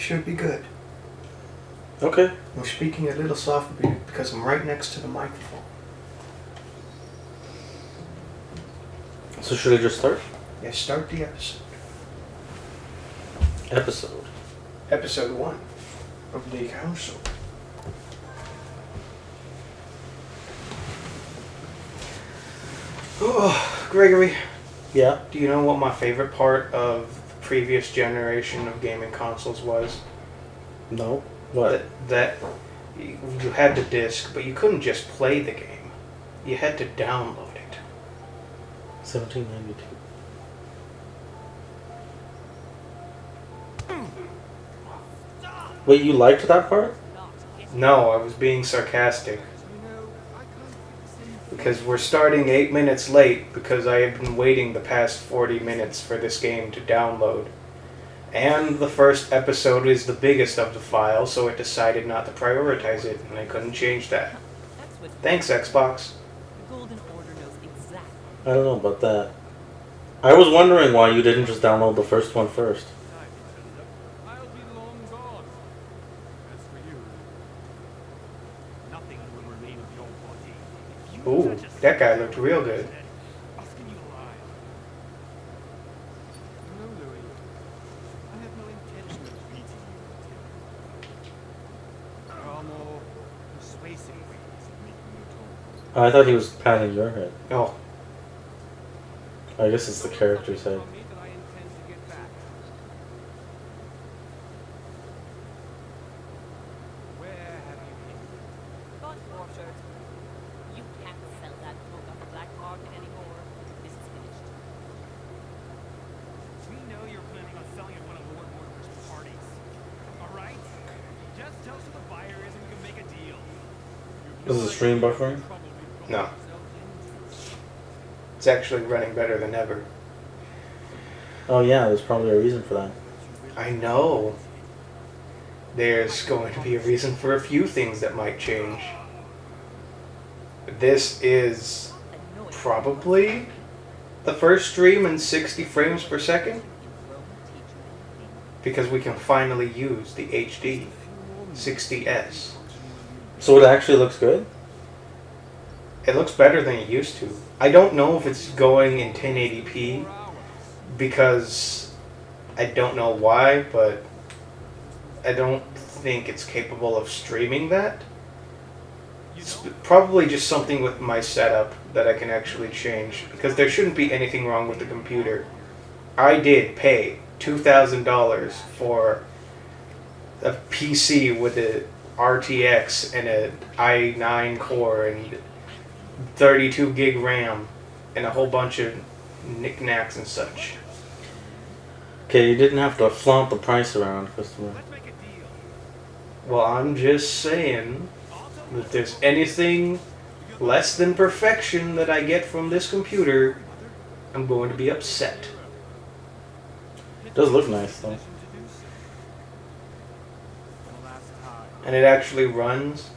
Should be good. Okay. I'm speaking a little softly because I'm right next to the microphone. So should I just start? Yeah, start the episode. Episode. Episode 1 of the council. Oh, Gregory, Yeah. do you know what my favorite part of the previous generation of gaming consoles was? No. What? That you had the disc, but you couldn't just play the game. You had to download it. 1792. Wait, you liked that part? No, I was being sarcastic. Because we're starting 8 minutes late because I have been waiting the past 40 minutes for this game to download. And the first episode is the biggest of the file, so it decided not to prioritize it, and I couldn't change that. Thanks, Xbox. I don't know about that. I was wondering why you didn't just download the first one first. Ooh, that guy looked real good. I thought he was patting your head. Oh, I guess it's the character's head. Is the stream buffering? no. It's actually running better than ever. Oh yeah, there's probably a reason for that. I know. There's going to be a reason for a few things that might change. This is probably the first stream in 60 frames per second. Because we can finally use the HD 60S. So it actually looks good? It looks better than it used to. I don't know if it's going in 1080p because I don't know why, but I don't think it's capable of streaming that. It's probably just something with my setup that I can actually change because there shouldn't be anything wrong with the computer. I did pay $2,000 for a PC with a RTX and an i9 core and 32 gig RAM and a whole bunch of knickknacks and such. Okay, you didn't have to flaunt the price around, customer. Well, I'm just saying that if there's anything less than perfection that I get from this computer, I'm going to be upset. It does look nice though. And it actually runs.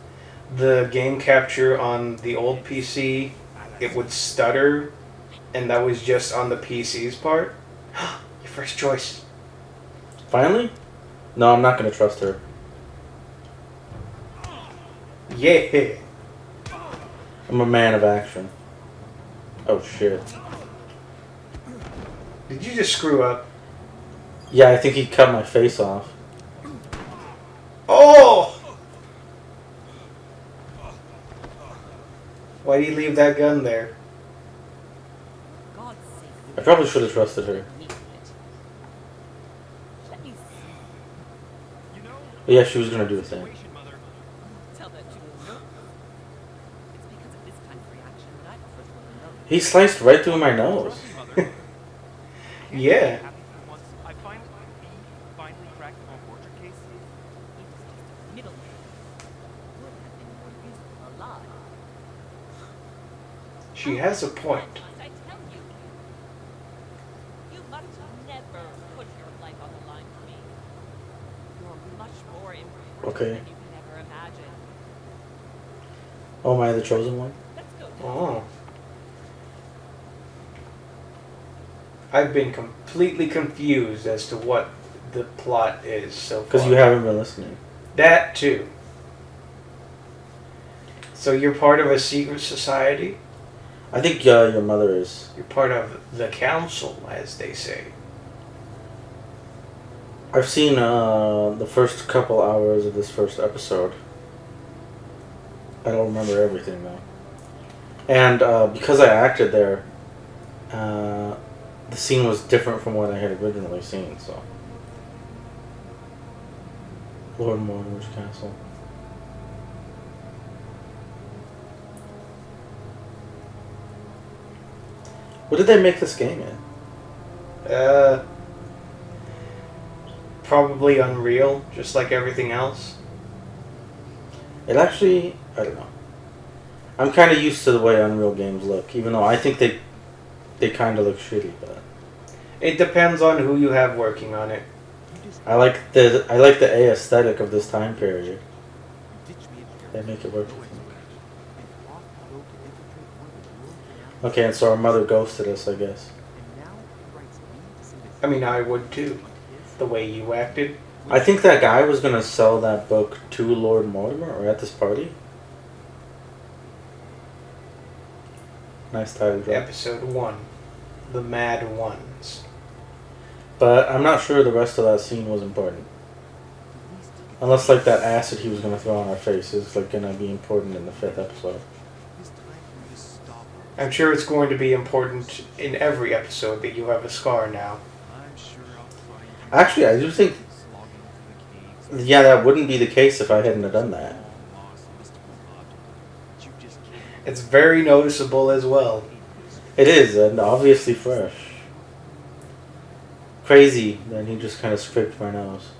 The game capture on the old PC, it would stutter, and that was just on the PC's part. Your first choice. Finally? No, I'm not gonna trust her. Yeah. I'm a man of action. Oh shit. Did you just screw up? Yeah, I think he cut my face off. Oh! Why did you leave that gun there? I probably should have trusted her. But yeah, she was gonna do the thing. He sliced right through my nose. Yeah. She has a point. Okay. Oh, am I the chosen one? Oh. I've been completely confused as to what the plot is so far. Because you haven't been listening. That too. So you're part of a secret society? I think your mother is. You're part of the council, as they say. I've seen the first couple hours of this first episode. I don't remember everything though. And because I acted there, the scene was different from what I had originally seen, so. Lord Mortimer's castle. What did they make this game in? Probably Unreal, just like everything else. It actually, I don't know. I'm kind of used to the way Unreal games look, even though I think they kind of look shitty, but It depends on who you have working on it. I like the aesthetic of this time period. They make it work. Okay, and so our mother ghosted us, I guess. I mean, I would too. The way you acted. I think that guy was gonna sell that book to Lord Mortimer, or at this party. Nice title drop. Episode 1. The Mad Ones. But I'm not sure the rest of that scene was important. Unless like that acid he was gonna throw on our face is like gonna be important in the 5th episode. I'm sure it's going to be important in every episode that you have a scar now. Actually, I do think, yeah, that wouldn't be the case if I hadn't have done that. It's very noticeable as well. It is, and obviously fresh. Crazy, then he just kind of scraped my nose.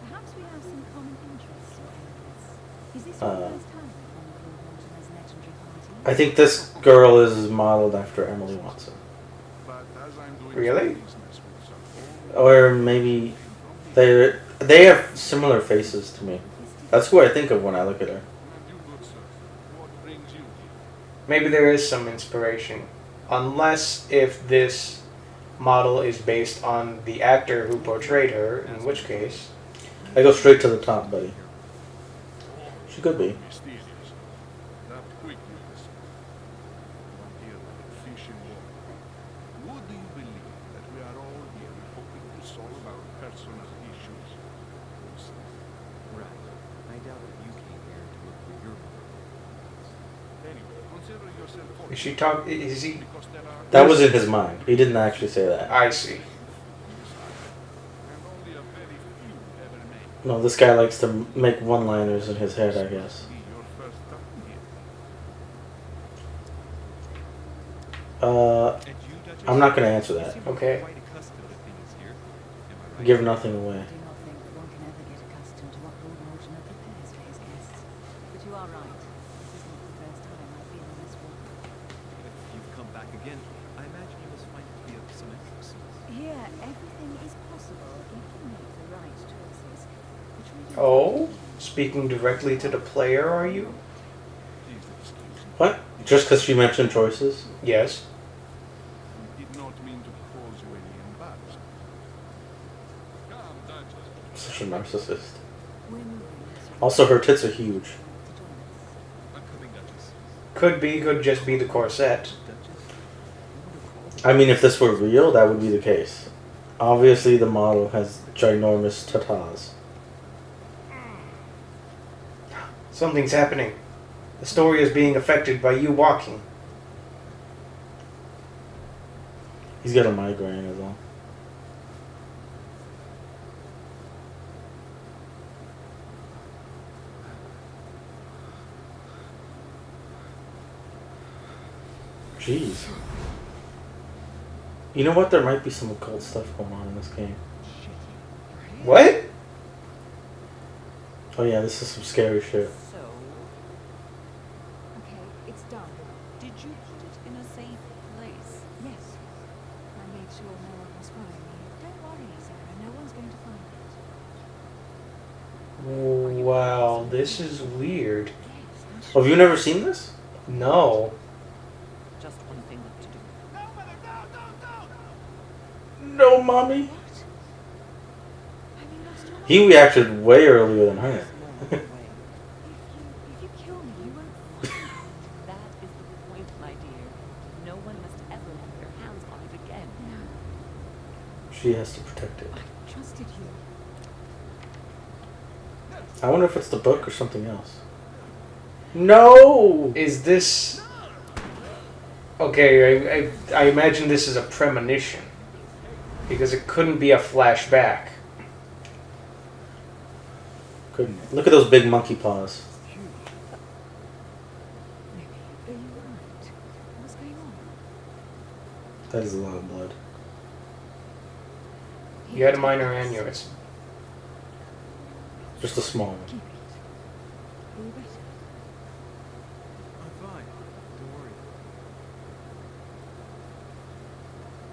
Perhaps we have some common interests or areas. Is this your first time on Mortimer's legendary party? I think this girl is modeled after Emily Watson. Really? Or maybe they have similar faces to me. That's who I think of when I look at her. Maybe there is some inspiration. Unless if this model is based on the actor who portrayed her, in which case... I go straight to the top, buddy. She could be. Is she talk? Is he? That was in his mind. He didn't actually say that. I see. No, this guy likes to make one-liners in his head, I guess. I'm not going to answer that. Okay. Give nothing away. I do not think that one can ever get accustomed to what Lord Mortimer prepares for his guests. But you are right. This is not the first time I've been on this walk. If you've come back again, I imagine you must find it to be of some interest. Here, everything is possible if you make the right choices. Which we do. Oh, speaking directly to the player, are you? What? Just because she mentioned choices? Yes. Did not mean to cause you any embarrassment. Come, Duchess. Such a narcissist. When will you Also, her tits are huge. to join us? I'm coming, Duchess. Could just be the corset. Duchess? I mean, if this were real, that would be the case. Obviously, the model has ginormous tatas. Something's happening. The story is being affected by you walking. He's got a migraine as well. Jeez. You know what? There might be some occult stuff going on in this game. What? Oh yeah, this is some scary shit. So, Okay, it's done. did you put it in a safe place? Yes. I made sure no one was following me. Don't worry, Sarah. No one's going to find it. Wow, this is weird. Yes, I'm Oh, have you never seen this? No. Just mommy. What? Have you lost your mind? He reacted way earlier than her. Small way. If you kill me, you won't find it. That is the point, my dear. No one must ever lay their hands on it again. No, She has to protect it. I trusted you. I wonder if it's the book or something else. No! Is this... Okay, I imagine this is a premonition. Because it couldn't be a flashback. Couldn't. Look at those big monkey paws. Maybe. Are you alright? What's going on? That is a lot of blood. You had a minor aneurysm. Just a small one. Keep it. Are you better? I'm fine. Don't worry.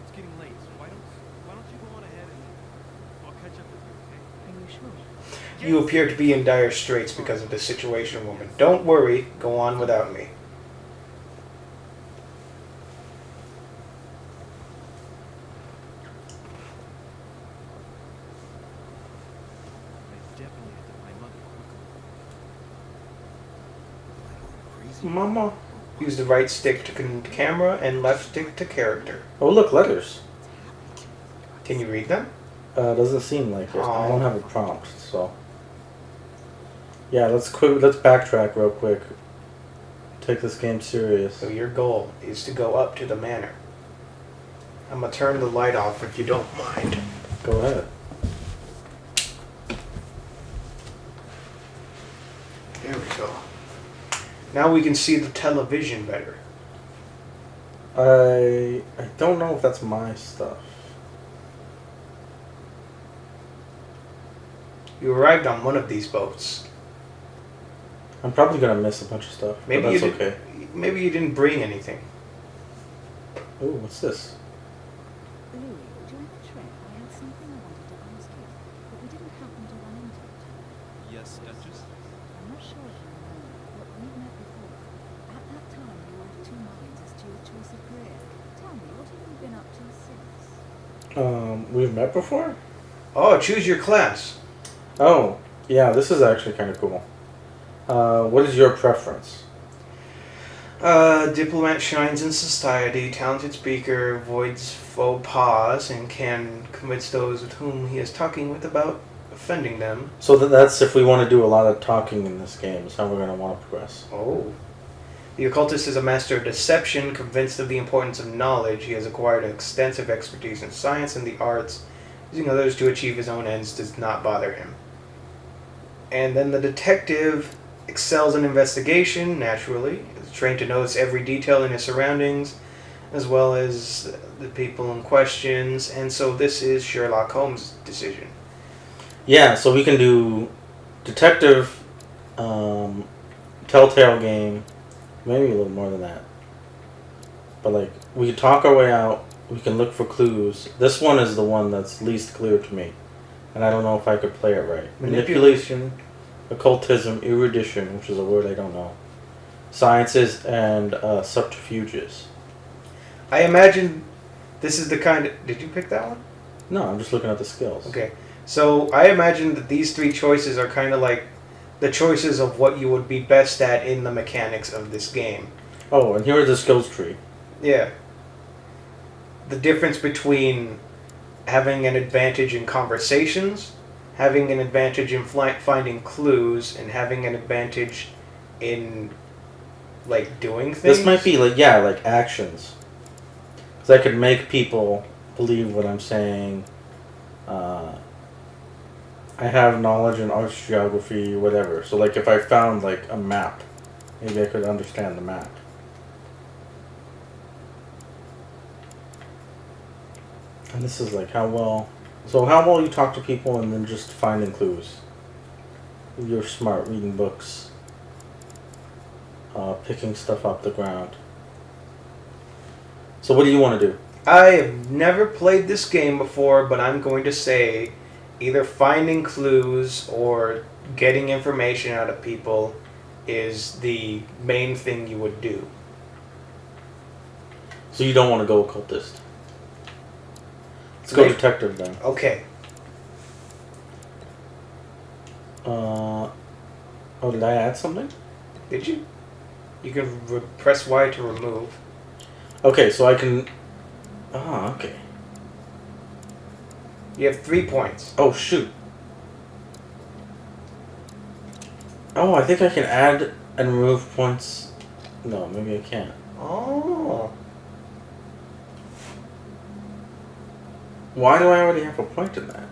It's getting late. So why don't you go on ahead and I'll catch up with you, okay? Are you sure? You appear to be in dire straits because of the situation, woman. Don't worry. Go on without me. I definitely have to find Mother quickly. Crazy. Mama. Use the right stick to camera and left stick to character. Oh, look, letters. Can you read them? Doesn't seem like it. I Oh. don't have a prompt, so. Yeah, let's backtrack real quick. Take this game serious. So your goal is to go up to the manor. I'm gonna turn the light off if you don't mind. Go ahead. There we go. Now we can see the television better. I don't know if that's my stuff. You arrived on one of these boats. I'm probably gonna miss a bunch of stuff, Maybe but you that's did, okay. Maybe you didn't bring anything. Ooh, what's this? Louis, during the trip, I had something I wanted to ask you, but we didn't happen to run into it. Yes, Duchess? I'm not sure if you remember, but we've met before. At that time, you were of two minds as to your choice of career. Tell me, what have you been up to since? We've met before? Oh, choose your class. Oh, yeah, this is actually kind of cool. What is your preference? Diplomat shines in society, talented speaker, avoids faux pas, and can convince those with whom he is talking with about offending them. So that's if we want to do a lot of talking in this game, is how we're going to want to progress. Oh. The occultist is a master of deception, convinced of the importance of knowledge. He has acquired extensive expertise in science and the arts. Using others to achieve his own ends does not bother him. And then the detective excels in investigation, naturally. Is trained to notice every detail in his surroundings, as well as the people in questions. And so this is Sherlock Holmes' decision. Yeah, so we can do detective, telltale game, maybe a little more than that. But like, we can talk our way out, we can look for clues. This one is the one that's least clear to me. And I don't know if I could play it right. Manipulation, occultism, erudition, which is a word I don't know. Sciences, and subterfuges. I imagine this is the kind of... Did you pick that one? No, I'm just looking at the skills. Okay. So I imagine that these three choices are kind of like the choices of what you would be best at in the mechanics of this game. Oh, and here is the skills tree. Yeah. The difference between having an advantage in conversations, having an advantage in finding clues, and having an advantage in, like, doing things. This might be like, yeah, like actions. Because I could make people believe what I'm saying. I have knowledge in arts, geography, whatever. So like if I found like a map, maybe I could understand the map. And this is like how well you talk to people and then just finding clues. You're smart reading books. Picking stuff off the ground. So what do you want to do? I have never played this game before, but I'm going to say either finding clues or getting information out of people is the main thing you would do. So you don't want to go occultist? Let's go Nick? detective then. Okay. Oh, did I add something? Did you? You can press Y to remove. Okay, so I can. Ah, okay. You have 3 points. Oh shoot. Oh, I think I can add and remove points. No, maybe I can't. Oh. Why do I already have a point in that?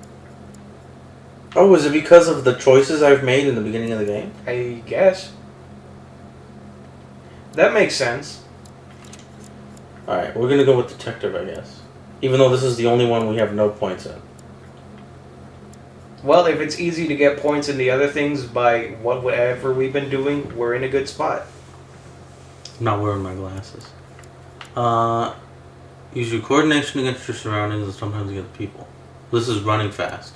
Oh, is it because of the choices I've made in the beginning of the game? I guess. That makes sense. Alright, we're gonna go with detective, I guess. Even though this is the only one we have no points in. Well, if it's easy to get points in the other things by whatever we've been doing, we're in a good spot. I'm not wearing my glasses. Use your coordination against your surroundings and sometimes against people. This is running fast.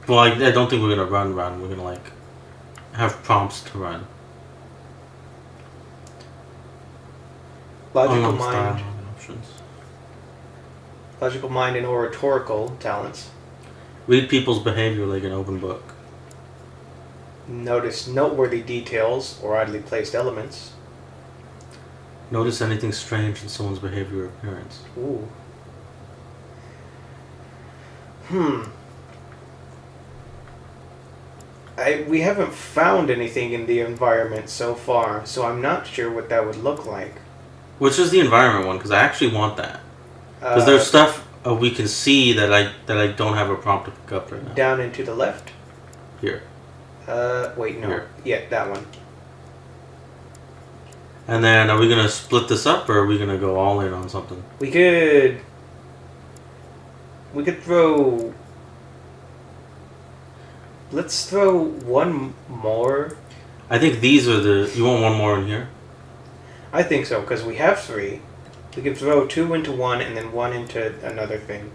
Well, I don't think we're gonna run. We're gonna, like, have prompts to run. Logical Unlock style mind. options. Logical mind and oratorical talents. Read people's behavior like an open book. Notice noteworthy details or oddly placed elements. Notice anything strange in someone's behavior or appearance. Ooh. We haven't found anything in the environment so far, so I'm not sure what that would look like. Which is the environment one? Because I actually want that. Because there's stuff we can see that I don't have a prompt to pick up right now. Down and to the left. Here. Wait, no. Here. Yeah, that one. And then are we gonna split this up or are we gonna go all in on something? We could throw. Let's throw one more. I think these are the. You want one more in here? I think so, because we have 3. We could throw 2 into one and then 1 into another thing.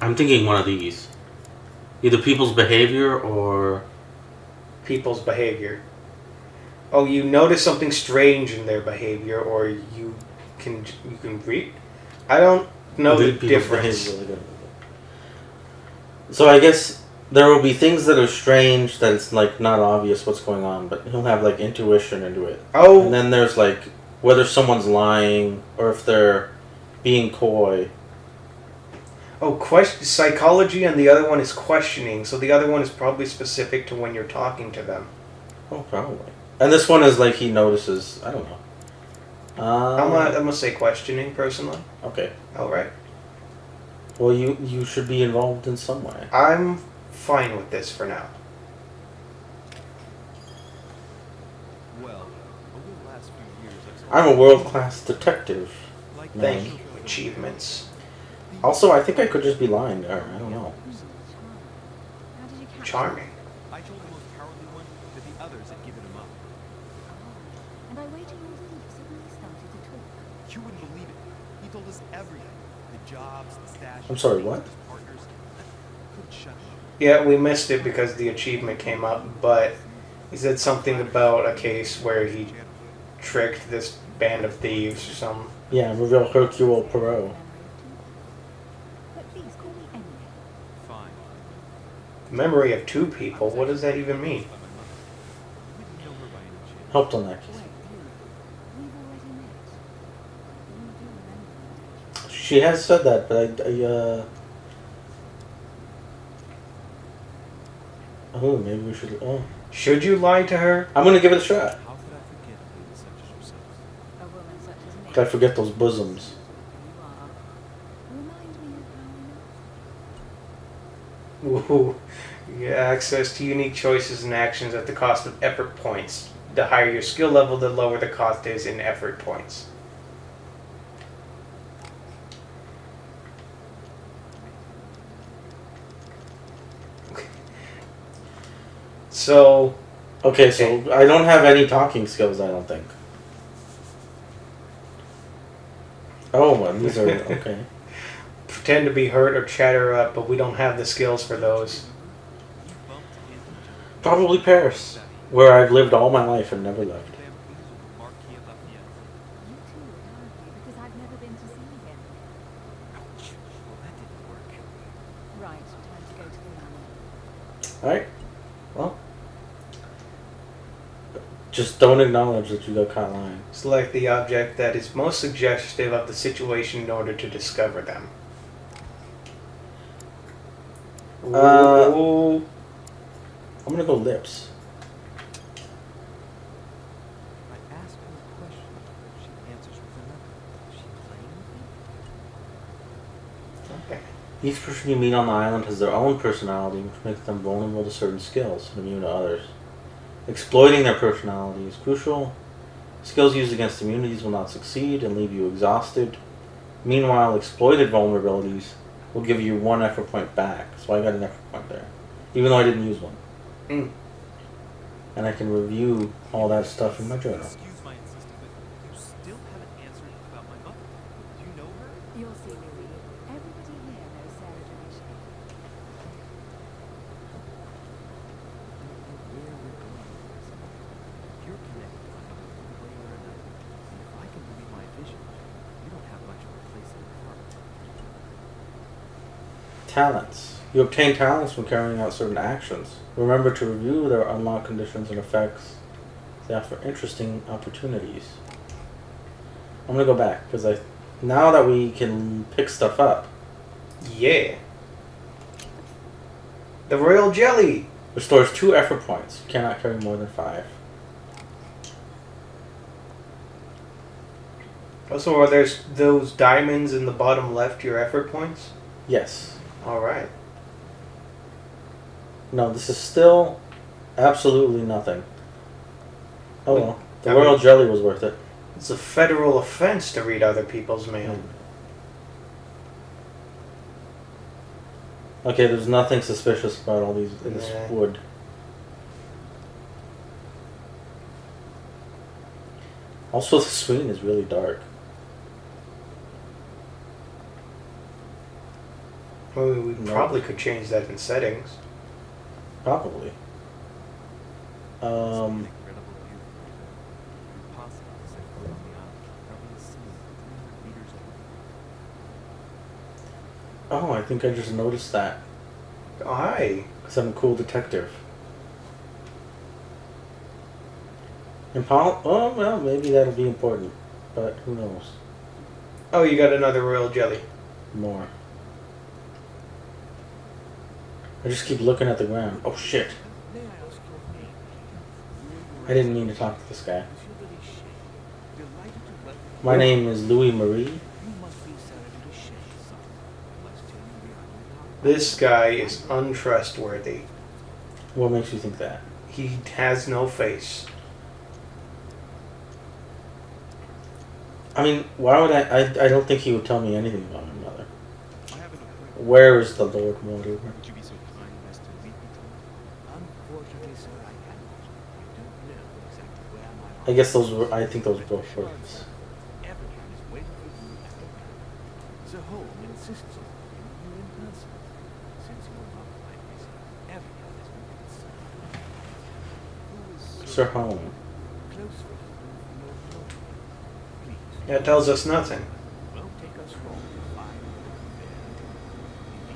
I'm thinking one of these. Either people's behavior or. People's behavior. Oh, you notice something strange in their behavior, or you can read. I don't know the Read people's difference. behavior. So I guess there will be things that are strange that it's like not obvious what's going on, but he'll have like intuition into it. Oh, And then there's like whether someone's lying or if they're being coy. psychology, and the other one is questioning. So the other one is probably specific to when you're talking to them. Oh, probably. And this one is like he notices. I don't know. I'm gonna say questioning personally. Okay. All right. Well, you should be involved in some way. I'm fine with this for now. Well, over the last few years, I've I'm a world-class detective. like Thank Nice. you. Achievements. Also, I think I could just be lying to her. I don't know. How did you catch Charming. I told the most cowardly one that the others had given him up. Oh, and I waited all day you suddenly started to talk. You wouldn't believe it. He told us everything. The jobs, the stash. I'm sorry, what? His partners. Couldn't shut him up. Yeah, we missed it because the achievement came up, but he said something about a case where he tricked this band of thieves or something. Yeah, I'm a real Hercule Poirot. But please call me Emily. Fine. Memory of 2 people? What does that even mean? By my mother. You wouldn't know her by any chance. Helped on that case. Wait, we've already met. You do remember, don't you? She has said that, but Oh, maybe we should. Oh, Should you lie to her? I'm gonna give it a shot. How could I forget a lady such as yourself? A woman such as me. Could I forget those bosoms? You are. Remind me of how I know. Woohoo. You get access to unique choices and actions at the cost of effort points. The higher your skill level, the lower the cost is in effort points. So, Okay, so I don't have any talking skills. I don't think. Oh, well, these are okay. pretend to be hurt or chatter up, but we don't have the skills for those. You bumped into each other. Probably Paris, where I've lived all my life and never left. Marquis of Lafayette. You too would argue because I've never been to see him. to go to the manor. Alright. Well. Just don't acknowledge that you got caught lying. Select the object that is most suggestive of the situation in order to discover them. Ooh. I'm gonna go lips. I ask her a question, she answers with another. Is she playing with me? Okay. Each person you meet on the island has their own personality, which makes them vulnerable to certain skills and immune to others. Exploiting their personality is crucial. Skills used against immunities will not succeed and leave you exhausted. Meanwhile, exploited vulnerabilities will give you 1 effort point back. So I got an effort point there. Even though I didn't use one. Mm. And I can review all that stuff in my journal. Excuse my insistence, but you still haven't answered about my mother. Do you know her? You'll see, Louis. Everybody here knows Sarah Division. Where we're going with this. If you're connected to her one way or another, and if I can read my vision, you don't have much of a place in your heart. Talents. You obtain talents when carrying out certain actions. Remember to review their unlock conditions and effects. They offer interesting opportunities. I'm gonna go back because now that we can pick stuff up, Yeah. The royal jelly. restores 2 effort points. You cannot carry more than 5. Also, are there those diamonds in the bottom left your effort points? Yes. Alright. No, this is still absolutely nothing. Oh well. The I royal mean- jelly was worth it. It's a federal offense to read other people's mail. Okay, there's nothing suspicious about all these this Nah. wood. Also, the screen is really dark. Well, we No. probably could change that in settings. Probably. It's an incredible view from the impossible to set foot on the island. Probably a sea 300 meters away. Oh, I think I just noticed that. Oh, hi. Because I'm a cool detective. Oh, well, maybe that'll be important. But who knows? Oh, you got another royal jelly. More. I just keep looking at the ground. Oh, shit. May I ask your name? I didn't mean to talk to this guy. Monsieur de Richet. Delighted to welcome you. My name is Louis Marie. You must be Sarah de Richet, son. Let's tell you we are not. This guy is untrustworthy. What makes you think that? He has no face. I mean, why would I don't think he would tell me anything about my mother. I have an appointment. Where is the Lord Mortimer? Would you be so kind as to lead me to it? Unfortunately, sir, I cannot. I don't know exactly where my I guess I think those were both words. Everyone is waiting for you at the manor. Sir Holm insists on meeting you in person. Since you are not my visit, everyone is concerned. Who is Sir Holm. close friend of Lord Mortimer? Please. That tells us nothing. Won't take us long to find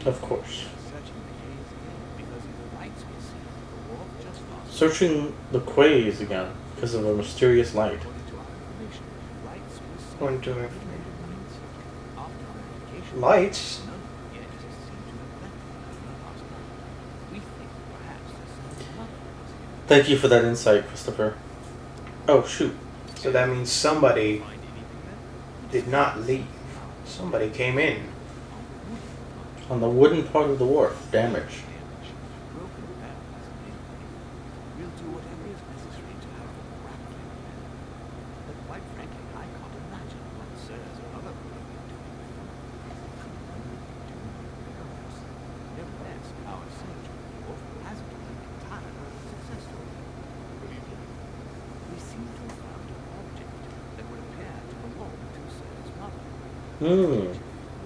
Of course. searching the caves again because of the lights we see. The wolf just lost. Searching the quays again because of a mysterious light. According to our information, lights were seen According to in the information. night. After verification, Lights? none of the edges seem to have left the last night. We think perhaps the son's mother was here. Thank you for that insight, Christopher. Oh, shoot. So that means somebody Find anything then? did not leave. Somebody came in. On the wooden part of the wharf, damage. Broken barrel has been made. We'll do whatever is necessary to have them rapidly repaired. But quite frankly, I can't imagine what sirs or other people are doing with them. Nevertheless, our search for the wolf hasn't been entirely unsuccessful. What do you mean? We seem to have found an object that would appear to belong to Sir's mother.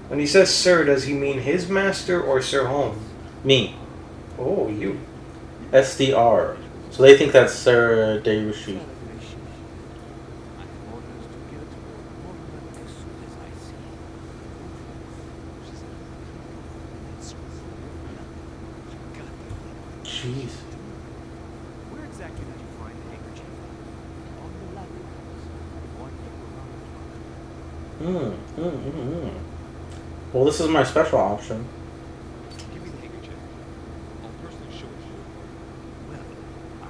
When he says sir, does he mean his master or Sir Holm? Me. Oh, you. SDR. So they think that's Sarah de Richie. I have orders to give it to Lord Mortimer as soon as I see him. Jeez. Where exactly did you find the handkerchief? On the Latin house. One that were around. Well, this is my special option. Give me the handkerchief. I'll personally show it to you. Well,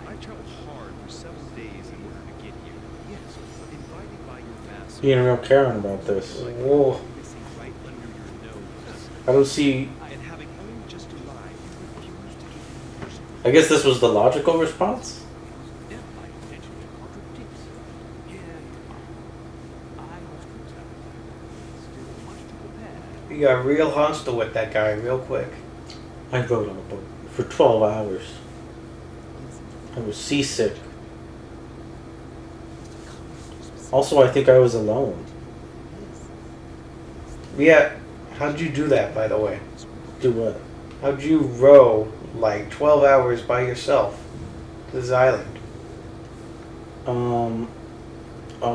I traveled hard for several days in order to get here. yes, but invited by your master. Being real Karen about this. Whoa. Missing right under your nose. I don't see. And having only just arrived, you refused to give him personal. I guess this was the logical response. It was my intention to contradict. Yeah, I was concerned. Still much to prepare. You got real hostile with that guy real quick. I rode on a boat for 12 hours. I was seasick. Also, I think I was alone. Yeah. How'd you do that, by the way? Do what? How'd you row like 12 hours by yourself to this island? Oh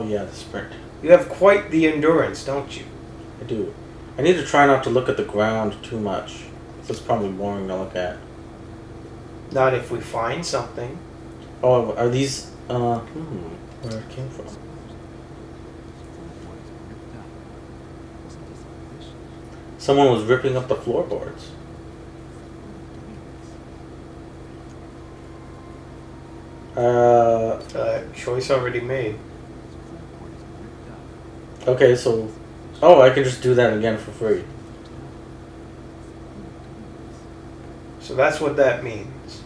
yeah, the sprint. You have quite the endurance, don't you? I do. I need to try not to look at the ground too much. It's probably boring to look at. Not if we find something. Oh, are these? Where it came from? Someone was ripping up the floorboards. Choice already made. Okay, so... Oh, I can just do that again for free. So that's what that means.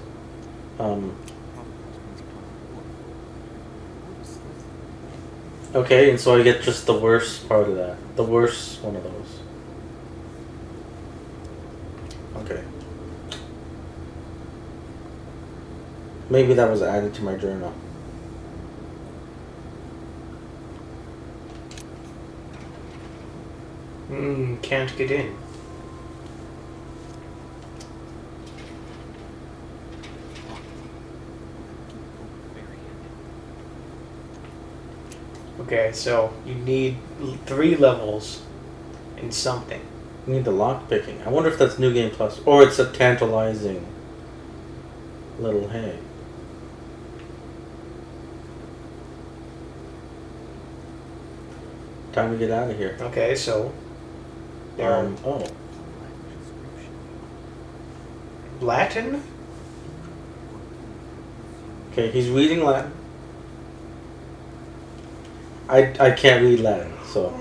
Okay, and so I get just the worst part of that. The worst one of those. Okay. Maybe that was added to my journal. Can't get in. Okay, so you need 3 levels in something. I need the lock picking. I wonder if that's New Game Plus. Or it's a tantalizing little hay. Time to get out of here. Okay, so there are Oh. Latin? Okay, he's reading Latin. I can't read Latin, so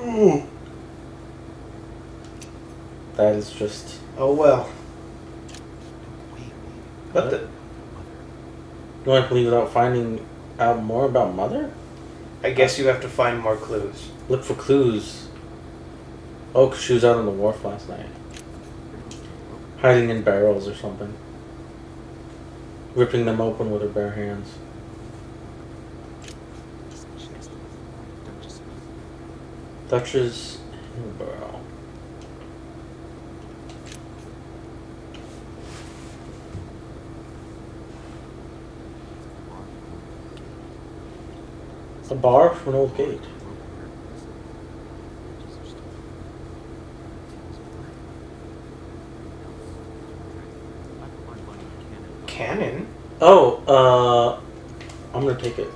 that is just. Oh well. What What? the? You want to leave without finding out more about Mother? I guess you have to find more clues. Look for clues. Oh, 'cause she was out on the wharf last night. Hiding in barrels or something. Ripping them open with her bare hands. Duchess Hillborough. A bar from an old gate. Cannon? Oh, I'm gonna take it.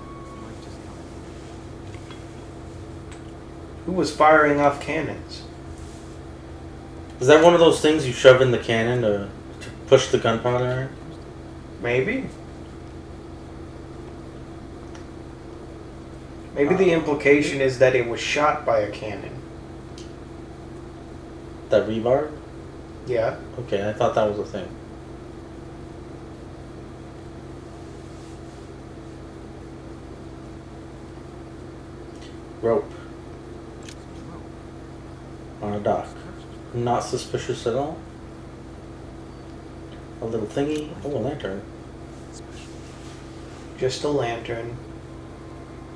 Who was firing off cannons? Is that one of those things you shove in the cannon to push the gunpowder in? Maybe. Maybe the implication is that it was shot by a cannon. That rebar? Yeah. Okay, I thought that was a thing. Rope. On a dock. Not suspicious at all. A little thingy. Oh, a lantern. Just a lantern.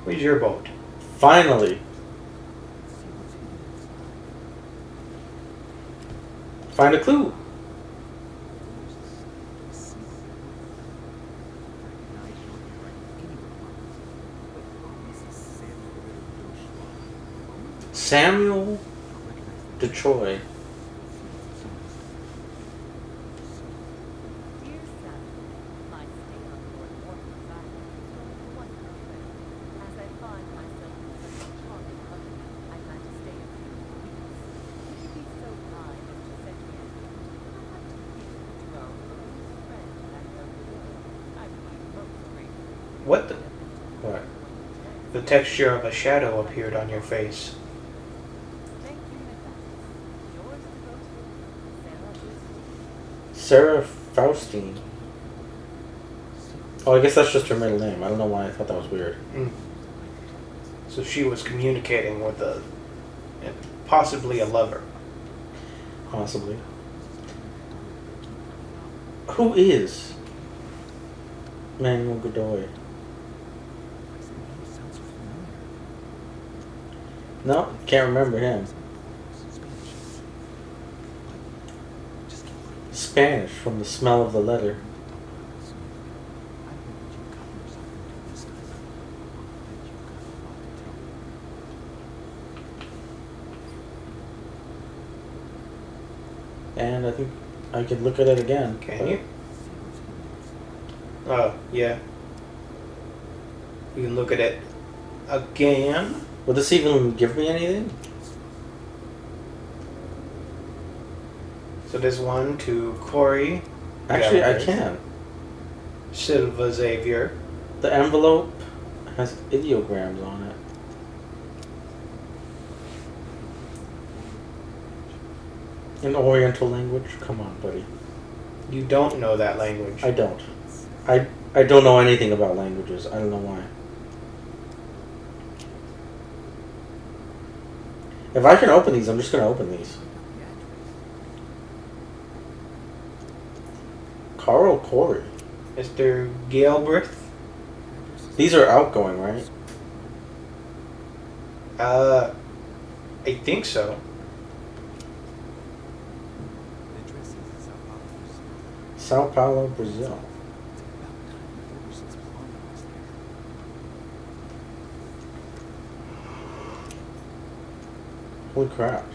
Where's your boat? Finally! Find a clue! Samuel DeTroy. Dear son, What the? What? The texture of a shadow appeared on your face. Thank you in advance. Yours to go to Sarah Sarah Faustine. Oh, I guess that's just her middle name. I don't know why I thought that was weird. Mm. So she was communicating with possibly a lover. Possibly. Who is Manuel Godoy? No, can't remember him. Spanish from the smell of the letter. And I think I could look at it again. Can you? Oh, yeah. You can look at it again. Will this even give me anything? So there's one to Corey. Actually, I Gallagher, can. Silva Xavier. The envelope has ideograms on it. In Oriental language? Come on, buddy. You don't know that language. I don't. I don't know anything about languages. I don't know why. If I can open these, I'm just going to open these. Carl Corey. Mr. Galbraith. These are outgoing, right? I think so. Sao Paulo, Brazil. Holy crap.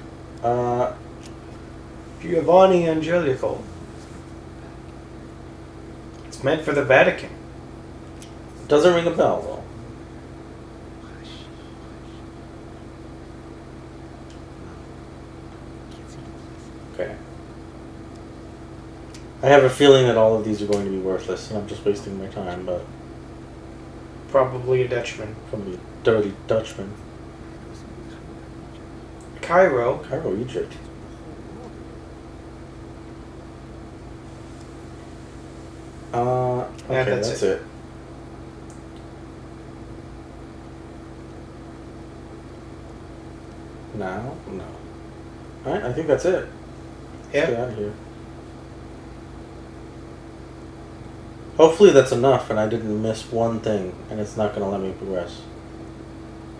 Giovanni Angelico. It's meant for the Vatican. Doesn't ring a bell, though. Okay. I have a feeling that all of these are going to be worthless, and I'm just wasting my time, but Probably a Dutchman. from the dirty Dutchman. Cairo. Cairo, Egypt. Yeah, Okay, that's that's it. it. Now? No. Alright, I think that's it. Let's get Yeah. out of here. Hopefully that's enough and I didn't miss one thing and it's not going to let me progress.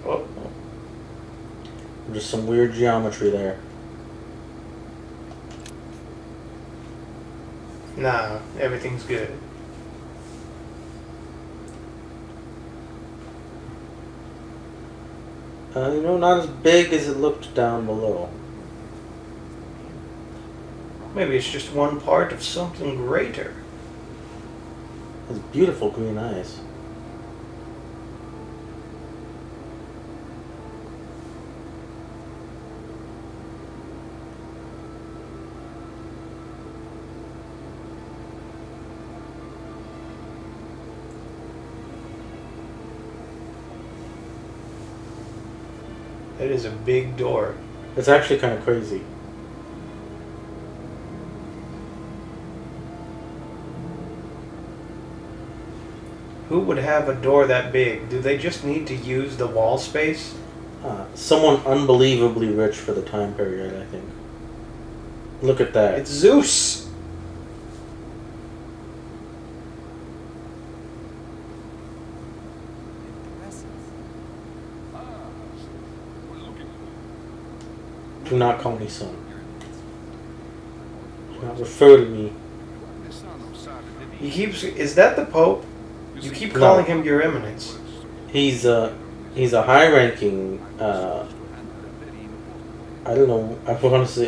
Oh, Just some weird geometry there. nah, everything's good. Not as big as it looked down below. Maybe it's just one part of something greater. Has beautiful green eyes. That is a big door. It's actually kind of crazy. Who would have a door that big? Do they just need to use the wall space? Someone unbelievably rich for the time period, I think. Look at that. It's Zeus! Do not call me son. Do not refer to me. He keeps. Is that the Pope? You keep No. calling him Your Eminence. He's a high-ranking. I don't know. I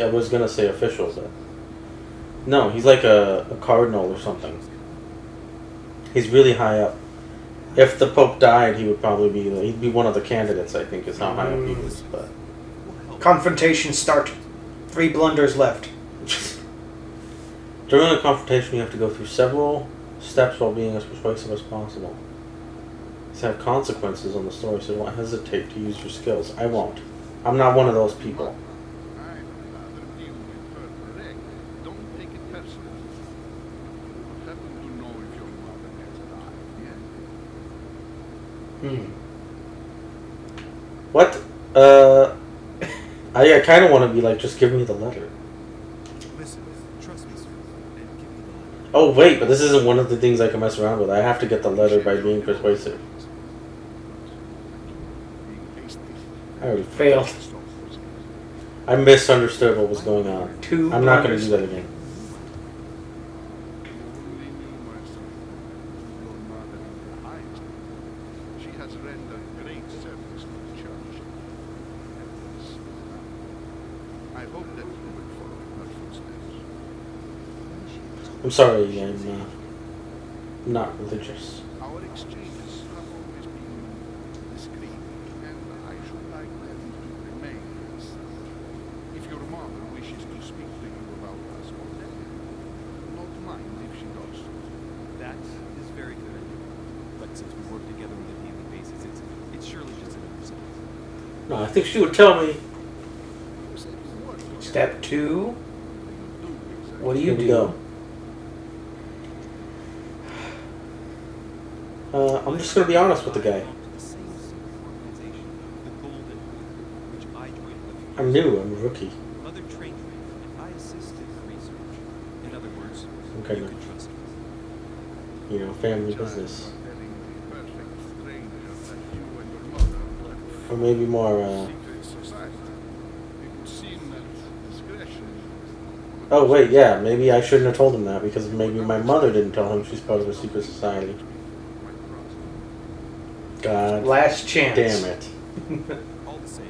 was gonna say official, but no, he's like a cardinal or something. He's really high up. If the Pope died, he would probably be. He'd be one of the candidates. I think is how high up he is. But Confrontation start. 3 blunders left. during a confrontation, you have to go through several steps while being as persuasive as possible. These have consequences on the story, so don't hesitate to use your skills. I won't. I'm not one of those people. I'd rather deal with her direct. Don't take it personally. I happen to know if your mother has died yet. What? I kind of want to be like, just give me the letter. Listen, trust me, sir, and give me the letter. Oh, wait, but this isn't one of the things I can mess around with. I have to get the letter by being persuasive. Being hasty. I already Failed. I misunderstood what was going on. Two I'm not going to blunders. do that again. You only knew my son. Your mother in the highest. She has rendered great service to the church. And this I hope that you will follow in her footsteps. I'm sorry, I'm not religious. Our exchanges have always been discreet, and I should like them to remain as such. If your mother wishes to speak to you about us or them, not mind if she does. That is very good. But since we work together on a daily basis, it's surely just another step. No, I think she would tell me. You said you work together. Step 2. You do exactly. What do you Here we do? go. I'm just going to be honest with the guy. The same secret organization, the Golden Order, which I joined with. I'm new, I'm a rookie. Mother trained me, and I assisted in research. In other words, Okay, you no. can trust me. You know, family Child, business. telling the perfect stranger that you and your mother work Or maybe more, secret society. It would seem that discretion is oh wait, yeah, maybe I shouldn't have told him that because maybe my mother didn't tell him she's part of a secret society. God Last chance. damn it. All the same,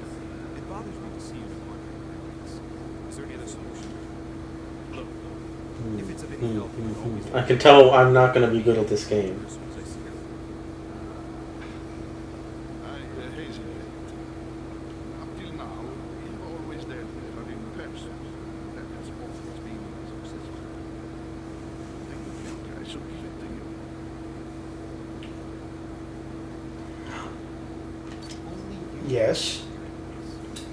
it bothers me to see you wandering around. Is there any other solution? Look, if it's of any help, you can always I can tell I'm not going to be good at this game. as soon as I see her. I hesitate. Up till now, you've always dealt with her in person. That has always been successful. I think I should give it to you. Only you Yes.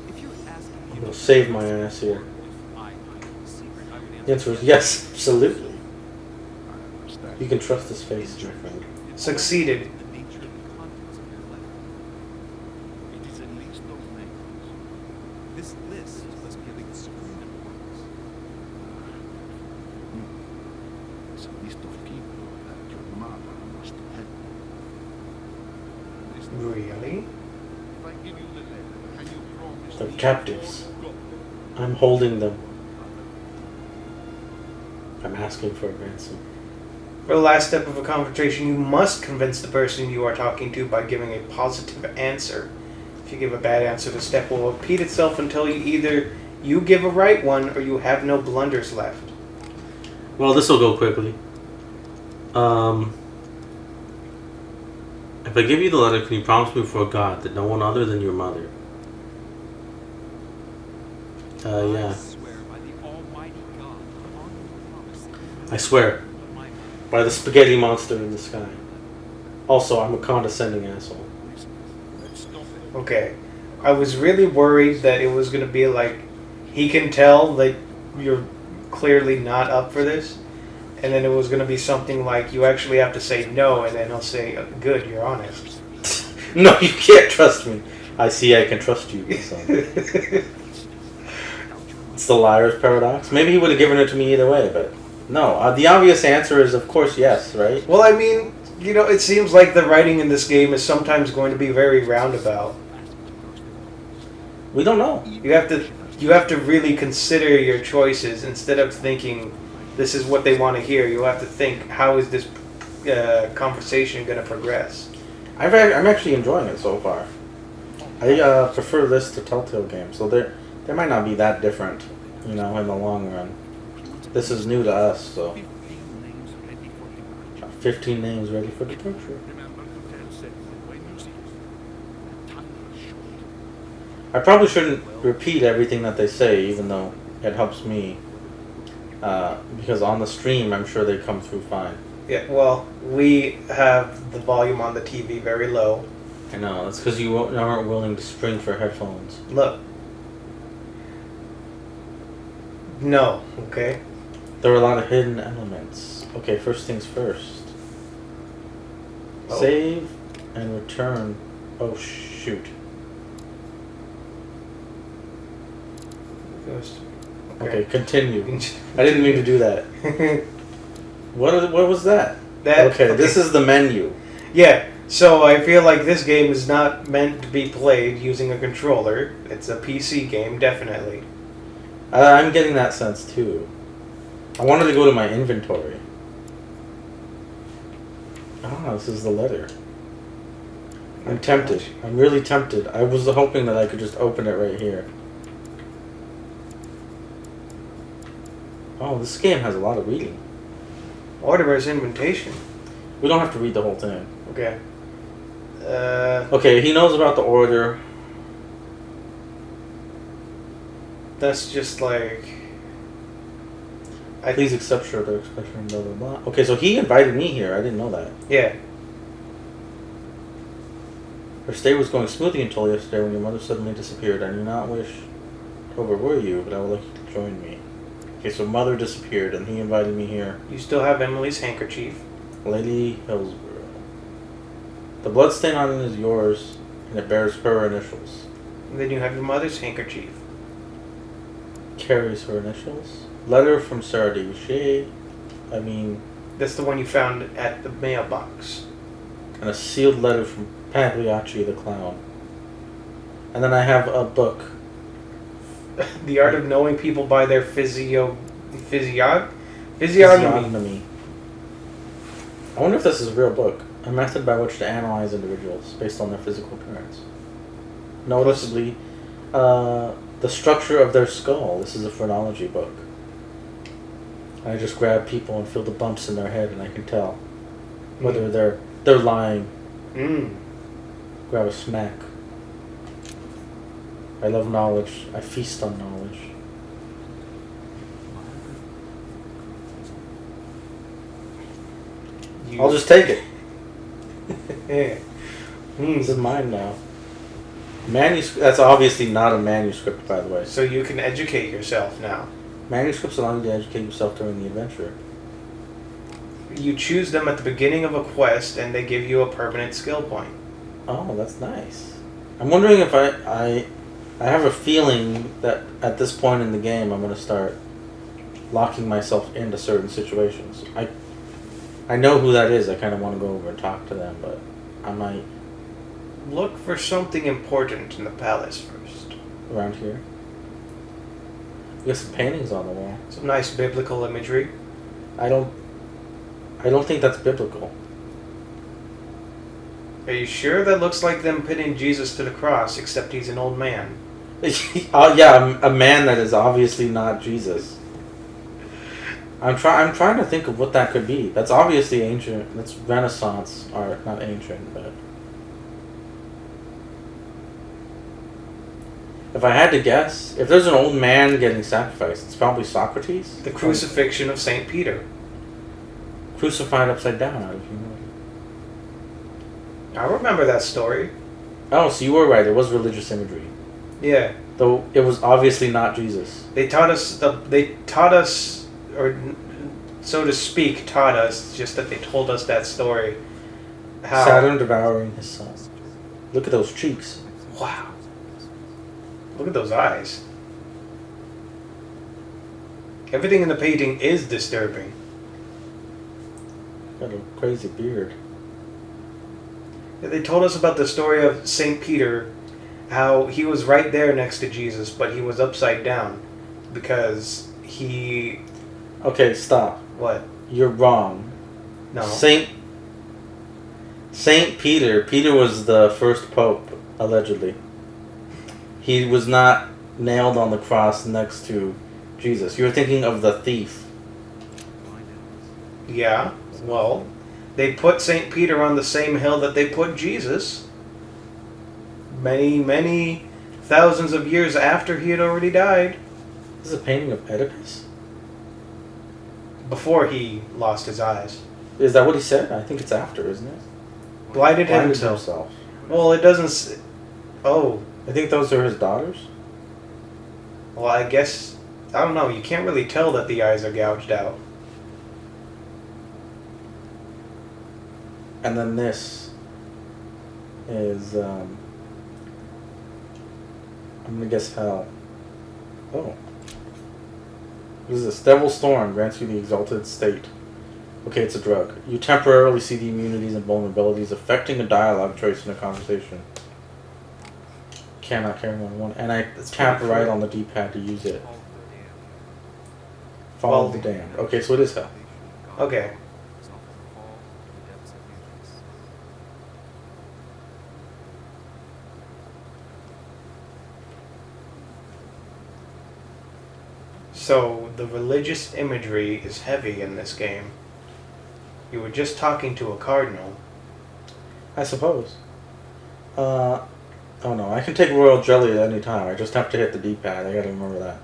If you're asking me I'm going if to save my ass here. I knew the secret, I would The answer answer is yes, absolutely. I understand. You can trust this face, my friend. Succeeded. the nature of the contents of your letter. It is a list of names. This list must be of extreme importance. It's a list of people that your mother must have. List of- Really? If I give you the letter, can you promise They're me captives. all gold? I'm holding them. I'm asking for a ransom. For the last step of a conversation, you must convince the person you are talking to by giving a positive answer. If you give a bad answer, the step will repeat itself until you give a right one or you have no blunders left. Well, this will go quickly. If I give you the letter, can you promise me before God that no one other than your mother? I Yeah. swear by the Almighty God, on your promise, I swear. but my By the spaghetti monster in the sky. Also, I'm a condescending asshole. Listen, let's stop it. Okay. I was really worried that it was going to be like, he can tell that you're clearly not up for this. And then it was going to be something like, you actually have to say no, and then he'll say, good, you're honest. No, you can't trust me. I see I can trust you, son. It's the liar's paradox. Maybe he would have given it to me either way, but no. The obvious answer is, of course, yes, right? Well, I mean, you know, it seems like the writing in this game is sometimes going to be very roundabout. We don't know. You have to really consider your choices instead of thinking this is what they want to hear. You have to think, how is this conversation going to progress? I'm actually enjoying it so far. I prefer this to Telltale games, so they might not be that different, you know, in the long run. This is new to us, so 15 names ready for departure. 15 names ready for departure. Remember to tell Settle when you see him. That time is short. I probably shouldn't repeat everything that they say, even though it helps me. Because on the stream, I'm sure they come through fine. Yeah, well, we have the volume on the TV very low. I know, that's because you aren't willing to spring for headphones. Look. No, okay? There are a lot of hidden elements. Okay, first things first. Oh. Save and return. Oh, shoot. Okay, continue. I didn't mean to do that. What was that? Okay, this is the menu. Yeah, so I feel like this game is not meant to be played using a controller. It's a PC game, definitely. I'm getting that sense too. I wanted to go to my inventory. Ah, this is the letter. I'm tempted. I'm really tempted. I was hoping that I could just open it right here. Oh, this game has a lot of reading. Orderer's invitation. We don't have to read the whole thing. Okay. Okay, he knows about the order. That's just like... Please accept their expression, blah, blah, blah. Okay, so he invited me here. I didn't know that. Yeah. Her stay was going smoothly until yesterday when your mother suddenly disappeared. I do not wish to overworry you, but I would like you to join me. Okay, so mother disappeared and he invited me here. You still have Emily's handkerchief. Lady Hillsborough. The bloodstain on it is yours, and it bears her initials. And then you have your mother's handkerchief. Carries her initials. Letter from Sarah Debuchet. That's the one you found at the mailbox. And a sealed letter from Pagliacci the clown. And then I have a book. The Art of Knowing People by Their Physiognomy. I wonder if this is a real book. A method by which to analyze individuals based on their physical appearance. Noticeably, the structure of their skull. This is a phrenology book. I just grab people and feel the bumps in their head, and I can tell whether they're lying. Grab a smack. I love knowledge. I feast on knowledge. I'll just take it. Yeah. This is mine now. Manuscript. That's obviously not a manuscript, by the way. So you can educate yourself now. Manuscripts allow you to educate yourself during the adventure. You choose them at the beginning of a quest, and they give you a permanent skill point. Oh, that's nice. I'm wondering if I have a feeling that at this point in the game I'm going to start locking myself into certain situations. I know who that is. I kind of want to go over and talk to them, but I might... Look for something important in the palace first. Around here. You got some paintings on the wall. Some nice biblical imagery. I don't think that's biblical. Are you sure that looks like them pinning Jesus to the cross, except he's an old man? Yeah, a man that is obviously not Jesus. I'm trying to think of what that could be. That's obviously ancient. That's Renaissance art, not ancient, but... If I had to guess, if there's an old man getting sacrificed, it's probably Socrates. The crucifixion of St. Peter. Crucified upside down out of humility. I remember that story. Oh, so you were right. It was religious imagery. Yeah. Though it was obviously not Jesus. They taught us, or so to speak, taught us, just that they told us that story. How... Saturn devouring his son. Look at those cheeks. Wow. Look at those eyes. Everything in the painting is disturbing. Got a crazy beard. They told us about the story of St. Peter, how he was right there next to Jesus, but he was upside down because he... Okay, stop. What? You're wrong. No. Saint Peter. Peter was the first pope, allegedly. He was not nailed on the cross next to Jesus. You're thinking of the thief. Yeah, well, they put St. Peter on the same hill that they put Jesus. Many, many thousands of years after he had already died. This is a painting of Oedipus? Before he lost his eyes. Is that what he said? I think it's after, isn't it? Blinded Blinded himself. himself. Well, it doesn't. Oh, I think those are his daughters. well, I guess I don't know. You can't really tell that the eyes are gouged out. And then this is, I'm gonna guess hell. Oh. What is this? Devil's Thorn grants you the exalted state. Okay, it's a drug. You temporarily see the immunities and vulnerabilities affecting a dialogue choice in a conversation. Cannot carry more than one. And I tap pretty right cool. on the D-pad to use it. Well- Follow the damned. Okay, so it is hell. Okay. So the religious imagery is heavy in this game. You were just talking to a cardinal. I suppose. Oh no, I can take royal jelly at any time. I just have to hit the D-pad. I gotta remember that.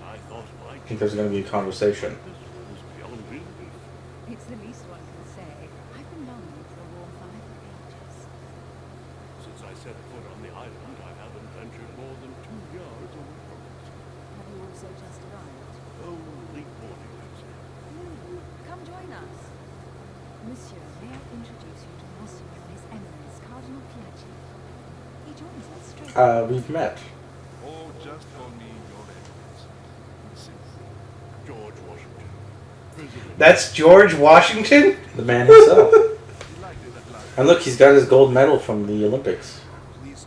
I thought my I think there's gonna be a conversation. this was beyond belief. It's the least one can say. I've been longing for a warm fire for ages. Since I set foot on the island, I haven't ventured more than 2 yards away from it. Have you also just arrived? Oh, late morning, I'd say. Come join us. Monsieur, may I introduce you to Monsieur, His Eminence, Cardinal Piaggi. He joins us straight We've met. Oh, just call me your eminence. George Washington. President. That's George Washington? The man himself. Delighted at last. And look, he's got his gold medal from the Olympics.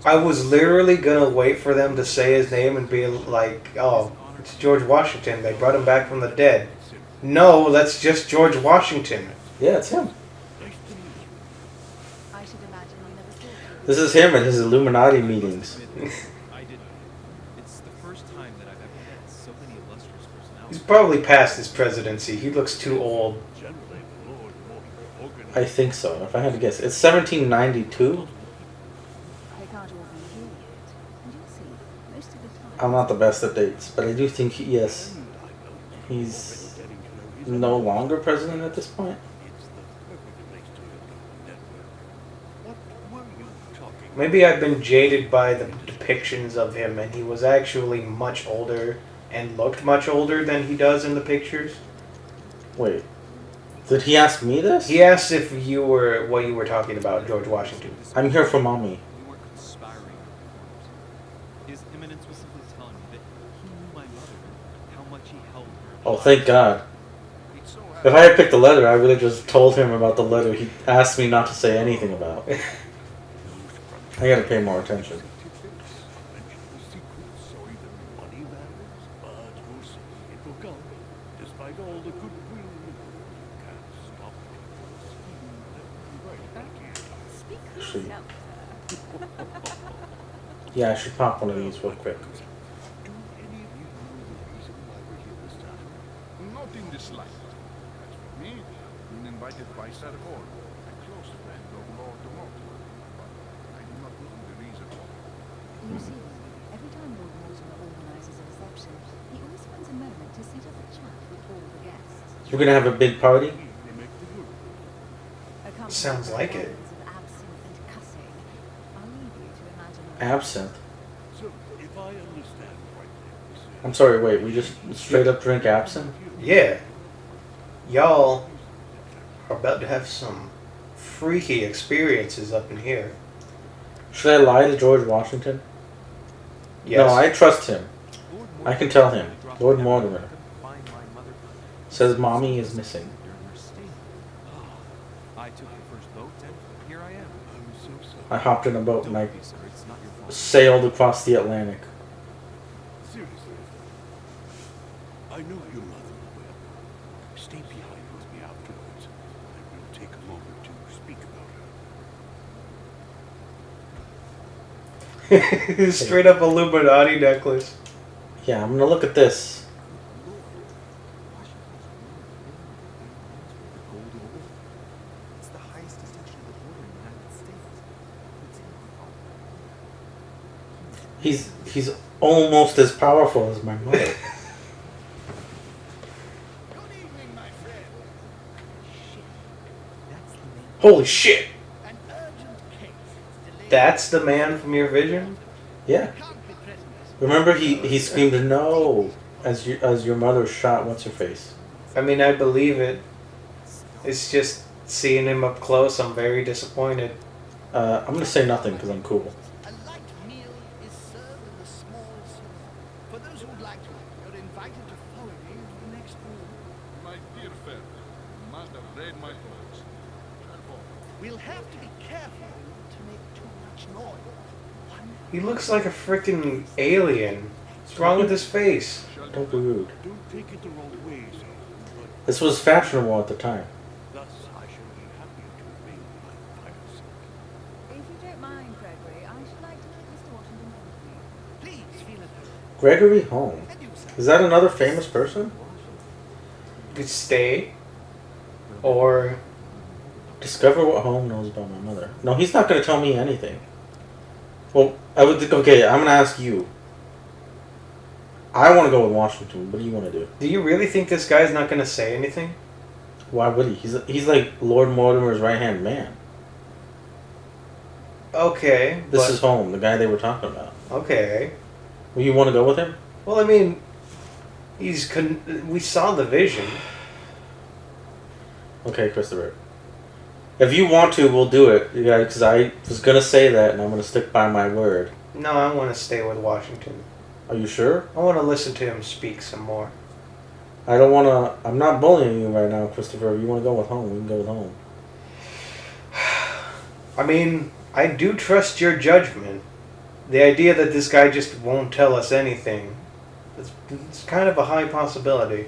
I was literally gonna wait for them to say his name and be like, oh, it's George Washington. They brought him back from the dead. No, that's just George Washington. Yeah, it's him. Nice to meet you. I should imagine you never thought you This is him at his Illuminati meetings. I didn't. It's the first time that I've ever met so many illustrious He's personalities. probably past his presidency. He looks too old. Generally, the Lord Mortimer organized. I think so, if I had to guess. It's 1792. they can't all be here yet. And you'll see, most of the time. I'm not the best at dates, but I do think, yes, And I know he's already getting to know his no longer president at this point. It's the perfect place to look on the network. What were you talking Maybe I've been jaded by the depictions of him, and he was actually much older and looked much older than he does in the pictures. Wait, did he ask me this? He asked if you were what you were talking about, George Washington. I'm here for mommy. We weren't conspiring. His Eminence was simply telling me that he knew my mother and how much he held her. Oh, thank God. It so If I had picked the letter, I would have just told him about the letter he asked me not to say anything about. I gotta pay more attention. mention the secrets so even money matters? But we'll see. It will come. Despite all the goodwill, you can't stop it. Right back here. Speak for Should- yourself, sir. Yeah, I should pop one of these real quick. Do any of you know the reason why we're here this time? Not in the slightest. As for me, been invited by Sir Hall, a close friend of Lord Mortimer. But I do not know the reason why. You see, every time Lord Mortimer organises a reception, he always finds a moment to set up a chat with all the guests. We're gonna have a big party. They make the group. Accompanied Sounds by like it. bottles of absinthe and cussing. I'll leave you to imagine the Absinthe. So, if I understand rightly, Monsieur, I'm sorry, wait, we just straight up drink absinthe? Yeah. Y'all are about to have some freaky experiences up in here. Should I lie to George Washington? Yes. No, I trust him. Lord I can tell him. Mortimer dropped Lord me Mortimer. I couldn't find my mother. Says mommy is missing. During her stay. I took the first boat and here I am. I'm so sorry. I hopped in a boat and I Don't be, sir. It's not your fault. sailed across the Atlantic. Seriously, I know your mother well. Stay behind with me afterwards, and we'll take a moment to speak about her. Straight up Illuminati necklace. Yeah, I'm gonna look at this. The Golden Order. It's the highest distinction of the order in the United States. He's almost as powerful as my mother. Good evening, my friend. shit. Holy shit! An urgent case is delayed. That's the man from your vision? Yeah. Can't be prisoners. Remember he screamed no as your mother shot what's her face. I mean, I believe it. It's just seeing him up close, I'm very disappointed. I'm gonna say nothing because I'm cool. A light meal is served in the small salon. For those who would like to, you're invited to follow me into the next room. My dear friend, you must have read my thoughts. We'll have to be careful to make too much noise. One He looks like a freaking alien. What's wrong with his face? Don't be rude. Don't take it the wrong way, sir. But This was fashionable at the time. thus I shall be happy to remain by the fireside. If you don't mind, Gregory, I should like to meet Mr. Washington Company. please feel at home. Gregory Home. And you, sir. Is that another famous person? Could stay. Or Discover what Home knows about my mother. No, he's not gonna tell me anything. Well, I would think. Okay, I'm gonna ask you. I want to go with Washington. What do you want to do? do you really think this guy's not gonna say anything? Why would he? He's like Lord Mortimer's right hand man. Okay. This but- is Home, the guy they were talking about. Okay. Well, you want to go with him? Well, I mean, we saw the vision. Okay, Christopher. If you want to, we'll do it. Yeah, because I was gonna say that, and I'm gonna stick by my word. No, I want to stay with Washington. Are you sure? I want to listen to him speak some more. I don't want to. I'm not bullying you right now, Christopher. If you want to go with Home, we can go with Home. I mean, I do trust your judgment. The idea that this guy just won't tell us anything, it's kind of a high possibility.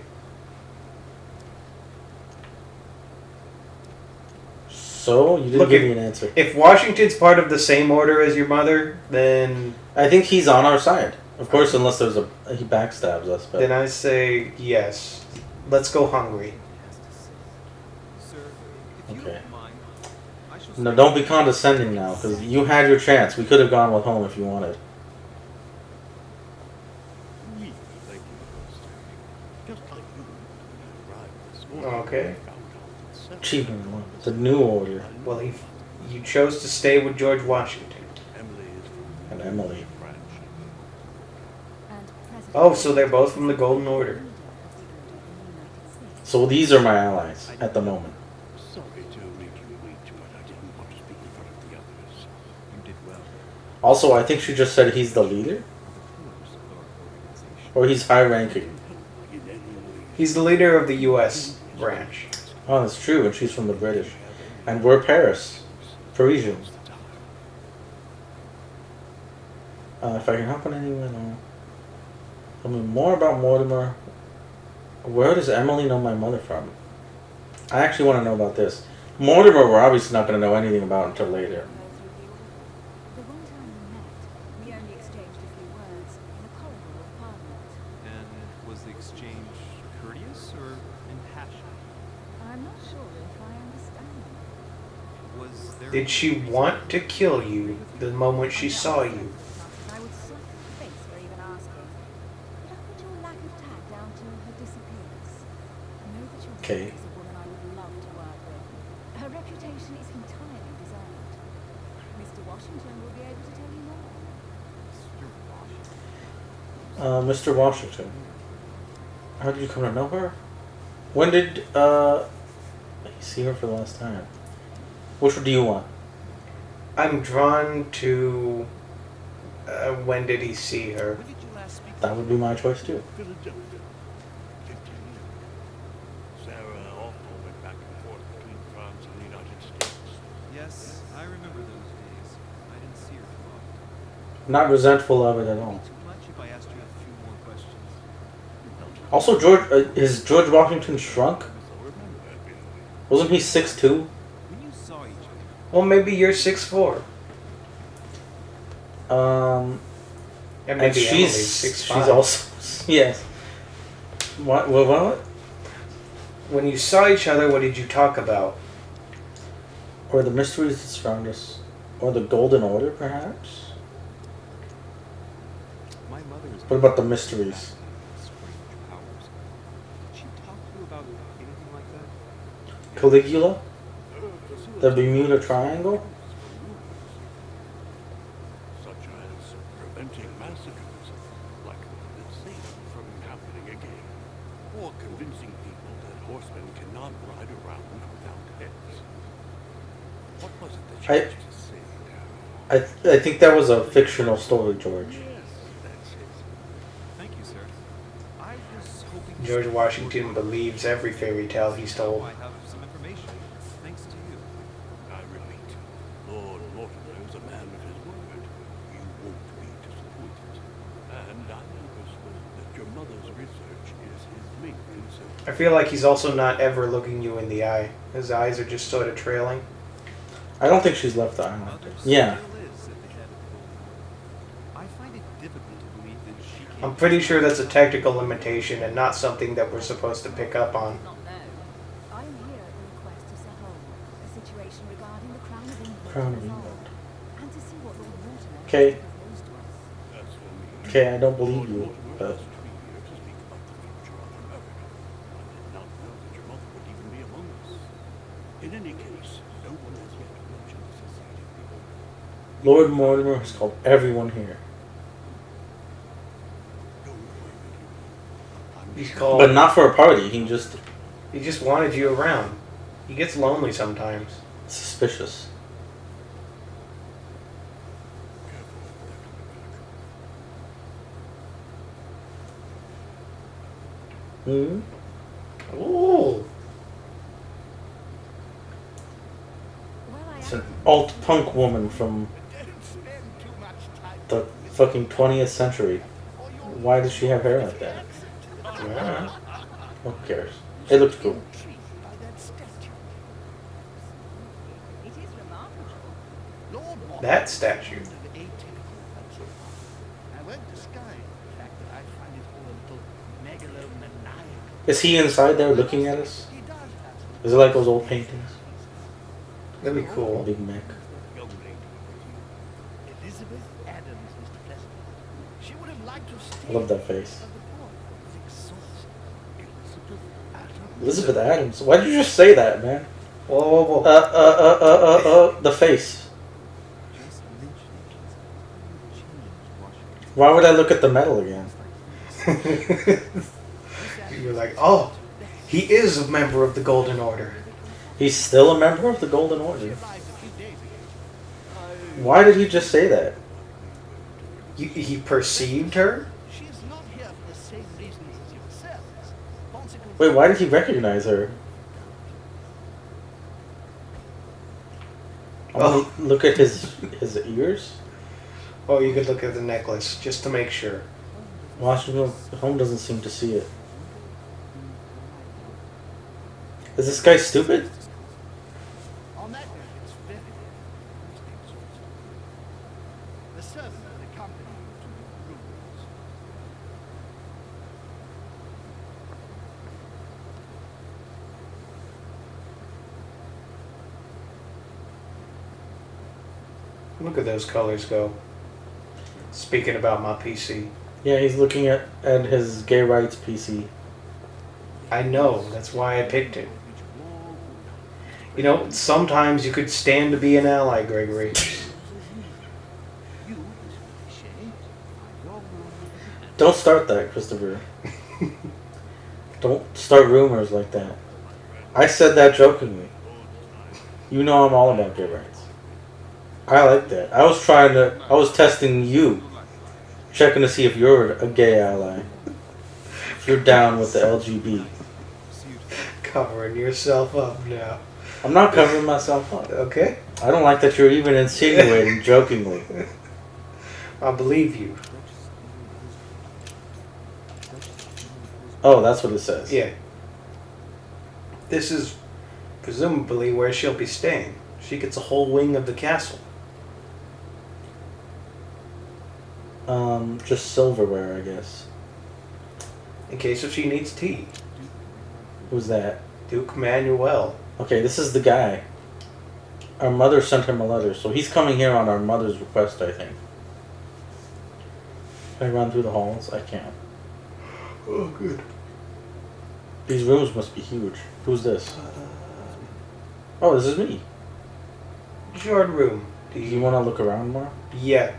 So you didn't Look, give me an answer. If Washington's part of the same order as your mother, then I think he's on our side. Of course, unless there's he backstabs us. But I say yes. Let's go hungry. Sir, if you Okay. don't mind, I shall no, stay don't be with condescending now, because you had your chance. We could have gone with Home if you wanted. We thank you for understanding. Just like you, when I arrived this morning, Okay. I found out that several Achievement one. It's a new order. Well, you chose to stay with George Washington. Emily is from And Emily. French. And President Oh, so they're both from the Golden Order. Leader of the Order in the United States. So these are my allies at the moment. Sorry to make you wait, but I didn't want to speak in front of the others. You did well. Also, I think she just said he's the leader, the pillars of our organization. or he's high ranking. In any way, He's the leader of the U.S. branch. Oh, that's true, and she's from the British, and we're Paris, Parisians. If I can help in any way, no. Tell me more about Mortimer. Where does Emily know my mother from? I actually want to know about this. Mortimer, we're obviously not going to know anything about until later. The one time we met, we only exchanged a few words in a corridor of Parliament. And was the exchange courteous or impassioned? I'm not sure if I understand. Was there Did she want to kill you the moment she saw you? I would slap her face for even asking. But I put your lack of tact down to her disappearance. Know that your Okay. wife is a woman I would love to work with. Her reputation is entirely deserved. Mr. Washington will be able to tell you more. Mr. Washington? Mr. Washington. How did you come to know her? When did you see her for the last time? Which one do you want? I'm drawn to. When did he see her? When did you last speak? That would be my choice too. Philadelphia, 15 years ago. Sarah often went back and forth between France and the United States. Yes, I remember those days. I didn't see her too often. Not resentful of it at Would all. it be too much if I asked you a few more questions? Also, is George Washington shrunk? Wasn't he 6'2"? When you saw each other, Well, maybe you're 6'4". And And maybe Emily's she's 6'5". also yes. What? When you saw each other, what did you talk about? Or the mysteries that surround us, or the Golden Order, perhaps. my mother is. What about the mysteries? Strange powers. Did she talk to you about anything like that? Caligula? Her facility The Bermuda Triangle? Such as preventing massacres, like the same from happening again, or convincing people that horsemen cannot ride around without heads. What was it that you used to say now? I think that was a fictional story, George. Yes, that's it. Thank you, sir. I was hoping George Washington believes every fairy tale he's told. I have some information, thanks to you. I repeat, Lord Mortimer is a man of his word. You won't be disappointed. And I am persuaded that your mother's research is his main concern. I feel like he's also not ever looking you in the eye. His eyes are just sort of trailing. I don't think she's left the island. Mother Yeah. still is at the head of the Golden Order. I find it difficult to believe that she can't. I'm pretty sure that's a technical limitation and not something that we're supposed to pick up on. Not know. I am here at the request of Sir Holm, a situation regarding the Crown of England. Crown of to resolve, England. And to see what Lord Mortimer Okay. has proposed to us. As for me, Okay, I don't believe Lord you, Mortimer but asked me here to speak about the future of America. I did not know that your mother would even be among us. In any case, no one has yet mentioned the Society of the Old. Lord Mortimer has called everyone here. Don't worry, I'm He's sure called. But not for a party, he He just wanted you around. He gets lonely sometimes. suspicious. careful when they're coming back. Hmm? Ooh. Well, I It's am an alt-punk woman from Don't spend too much time. the fucking 20th century. Why does she have hair like that? Yeah. Who cares? It looks cool. Intrigued by that statue. It is remarkable. Lord Mortimer That statue. is of atypical culture. I won't disguise the fact that I find it all a little megalomaniacal. Is he inside there looking at us? He does have some Is it like those old paintings? That'd be cool. Big Mac. Young lady with you. Elizabeth Adams, Mr. President. She would have liked to stay. I love that face. But the boy was exhausted. Elizabeth Adams. Elizabeth Adams. Why did you just say that, man? Whoa, whoa, whoa. The face. Just mentioning things will change Washington. Why would I look at the medal again? You're like, oh, he is a member of the Golden Order. He's still a member of the Golden Order. Arrived a few days ago. Why did he just say that? He perceived her? She is not here for the same reasons as yourselves. Consequently, Wait, why did he recognize her? Oh. Look at his ears. Oh, you could look at the necklace just to make sure. Washington Home doesn't seem to see it. Is this guy stupid? on that note, it's very, very exhausting. The servant will accompany you to your rooms. Look at those colors go. Speaking about my PC. Yeah, he's looking at his gay rights PC. I know, that's why I picked it. You know, sometimes you could stand to be an ally, Gregory. You, Mr. Shea, your room. Don't start that, Christopher. Don't start rumors like that. I said that jokingly. You know I'm all about gay rights. I like that. I was testing you. Checking to see if you're a gay ally. If you're down with the LGB. Covering yourself up now. I'm not covering myself up. Okay? I don't like that you're even insinuating jokingly. I believe you. Oh, that's what it says. Yeah. This is presumably where she'll be staying. She gets a whole wing of the castle. Just silverware, I guess. In case if she needs tea. Who's that? Duke Manuel. Okay, this is the guy. Our mother sent him a letter, so he's coming here on our mother's request, I think. Can I run through the halls? I can't. Oh, good. These rooms must be huge. Who's this? Oh, this is me. Short room. Do you want to look around more? Yeah.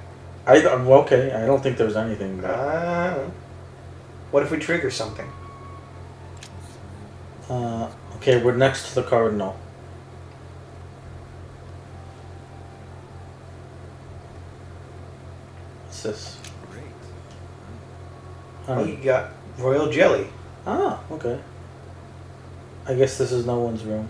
Well, okay. I don't think there's anything. But, What if we trigger something? okay, we're next to the cardinal. What's this? Great. Oh, you Honey. got royal jelly. Ah, okay. I guess this is no one's room.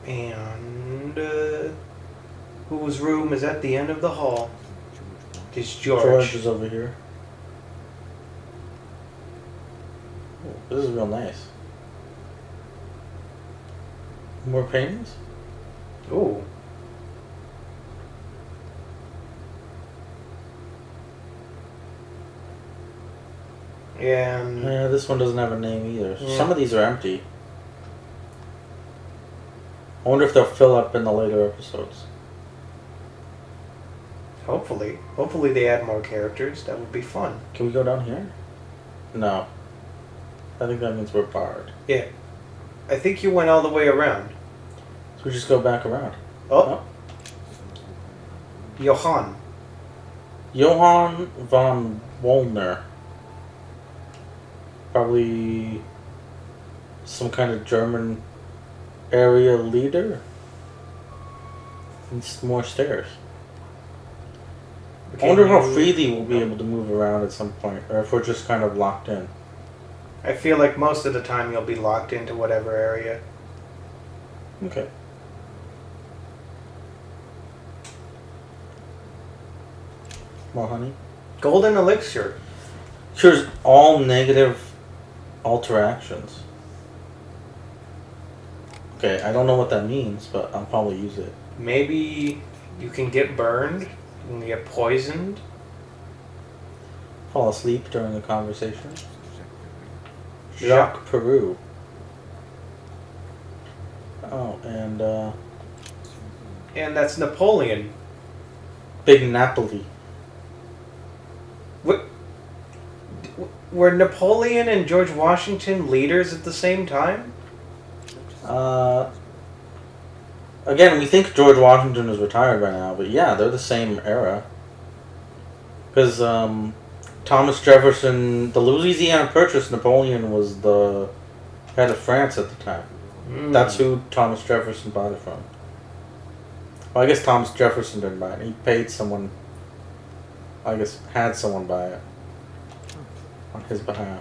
And whose room is at the end of the hall? Is George George. is over here. Oh, this is real nice. More paintings? Ooh. And Yeah, this one doesn't have a name either. Yeah. Some of these are empty. I wonder if they'll fill up in the later episodes. hopefully they add more characters. That would be fun. Can we go down here? No. I think that means we're barred. Yeah. I think you went all the way around. So we just go back around. Oh, Johann. Johann von Wollner. Probably some kind of German area leader. And more stairs. I wonder how freely we'll be able to move around at some point, or if we're just kind of locked in. I feel like most of the time you'll be locked into whatever area. Okay. More honey. Golden elixir. Here's all negative interactions. Okay, I don't know what that means, but I'll probably use it. Maybe you can get burned. You can get poisoned. Fall asleep during the conversation. Jacques. Jacques Peru. Oh, and And that's Napoleon. Big Napoli. What? Were Napoleon and George Washington leaders at the same time? Again, we think George Washington is retired by now, but yeah, they're the same era. Because Thomas Jefferson, the Louisiana Purchase, Napoleon was the head of France at the time. That's who Thomas Jefferson bought it from. Well, I guess Thomas Jefferson didn't buy it. He paid someone, I guess, had someone buy it on his behalf.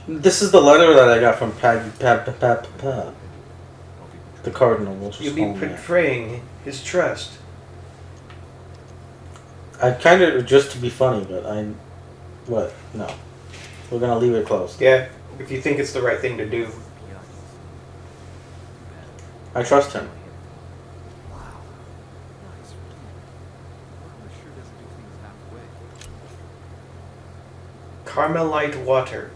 This is the letter that I got from the Cardinal. We'll just You'll call be him that. betraying his trust. I kind of, just to be funny, but what? No. We're going to leave it closed. Yeah, if you think it's the right thing to do. I trust him. Wow. Nice. Warner sure doesn't do things halfway. Carmelite water.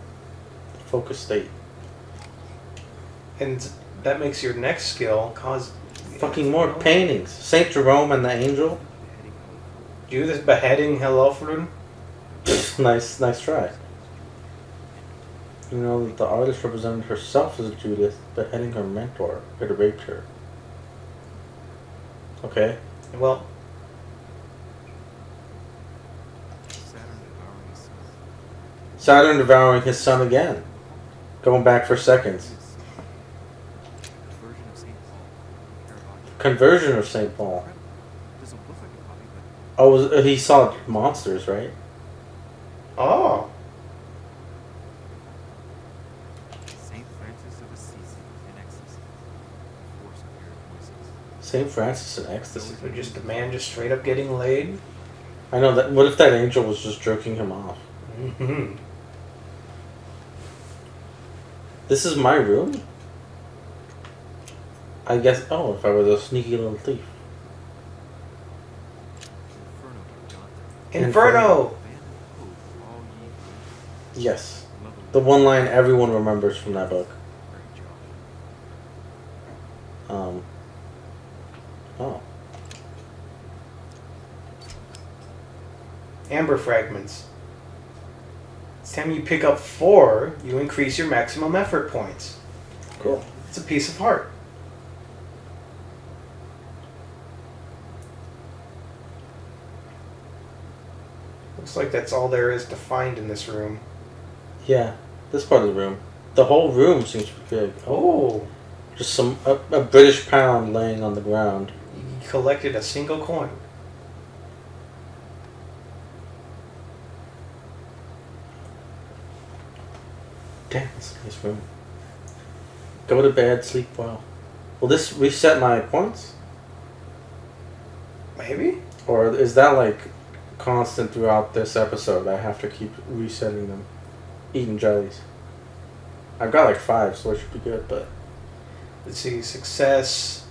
Focus state. And that makes your next skill cause... Fucking more paintings. Saint Jerome and the Angel. Do this beheading Helofrun? Nice try. You know that the artist represented herself as Judith, beheading her mentor, who had raped her. Okay. Well, Saturn devouring his son. Saturn devouring his son again. Going back for seconds. Version of St. Paul. Caravaggio. Conversion of St. Paul. Doesn't look like a copy, but Oh, he saw monsters, right? oh. St. Francis of Assisi in ecstasy. Force of air voices. St. Francis in ecstasy. So just a man just straight up getting laid? I know that. What if that angel was just jerking him off? Mm-hmm. This is my room? I guess. Oh, if I were the sneaky little thief. Inferno by Dante. Inferno! Abandon hope, all ye who Yes. love The one line everyone remembers from that book. Great job. Oh. Amber fragments. Each time you pick up 4, you increase your maximum effort points. Cool. It's a piece of heart. Looks like that's all there is to find in this room. Yeah, this part of the room. The whole room seems pretty big. Oh, Just a British pound laying on the ground. you collected a single coin. Damn, it's a nice room. Go to bed, sleep well. Will this reset my points? Maybe? Or is that like constant throughout this episode? I have to keep resetting them. Eating jellies. I've got like 5, so it should be good, but... Let's see. Success.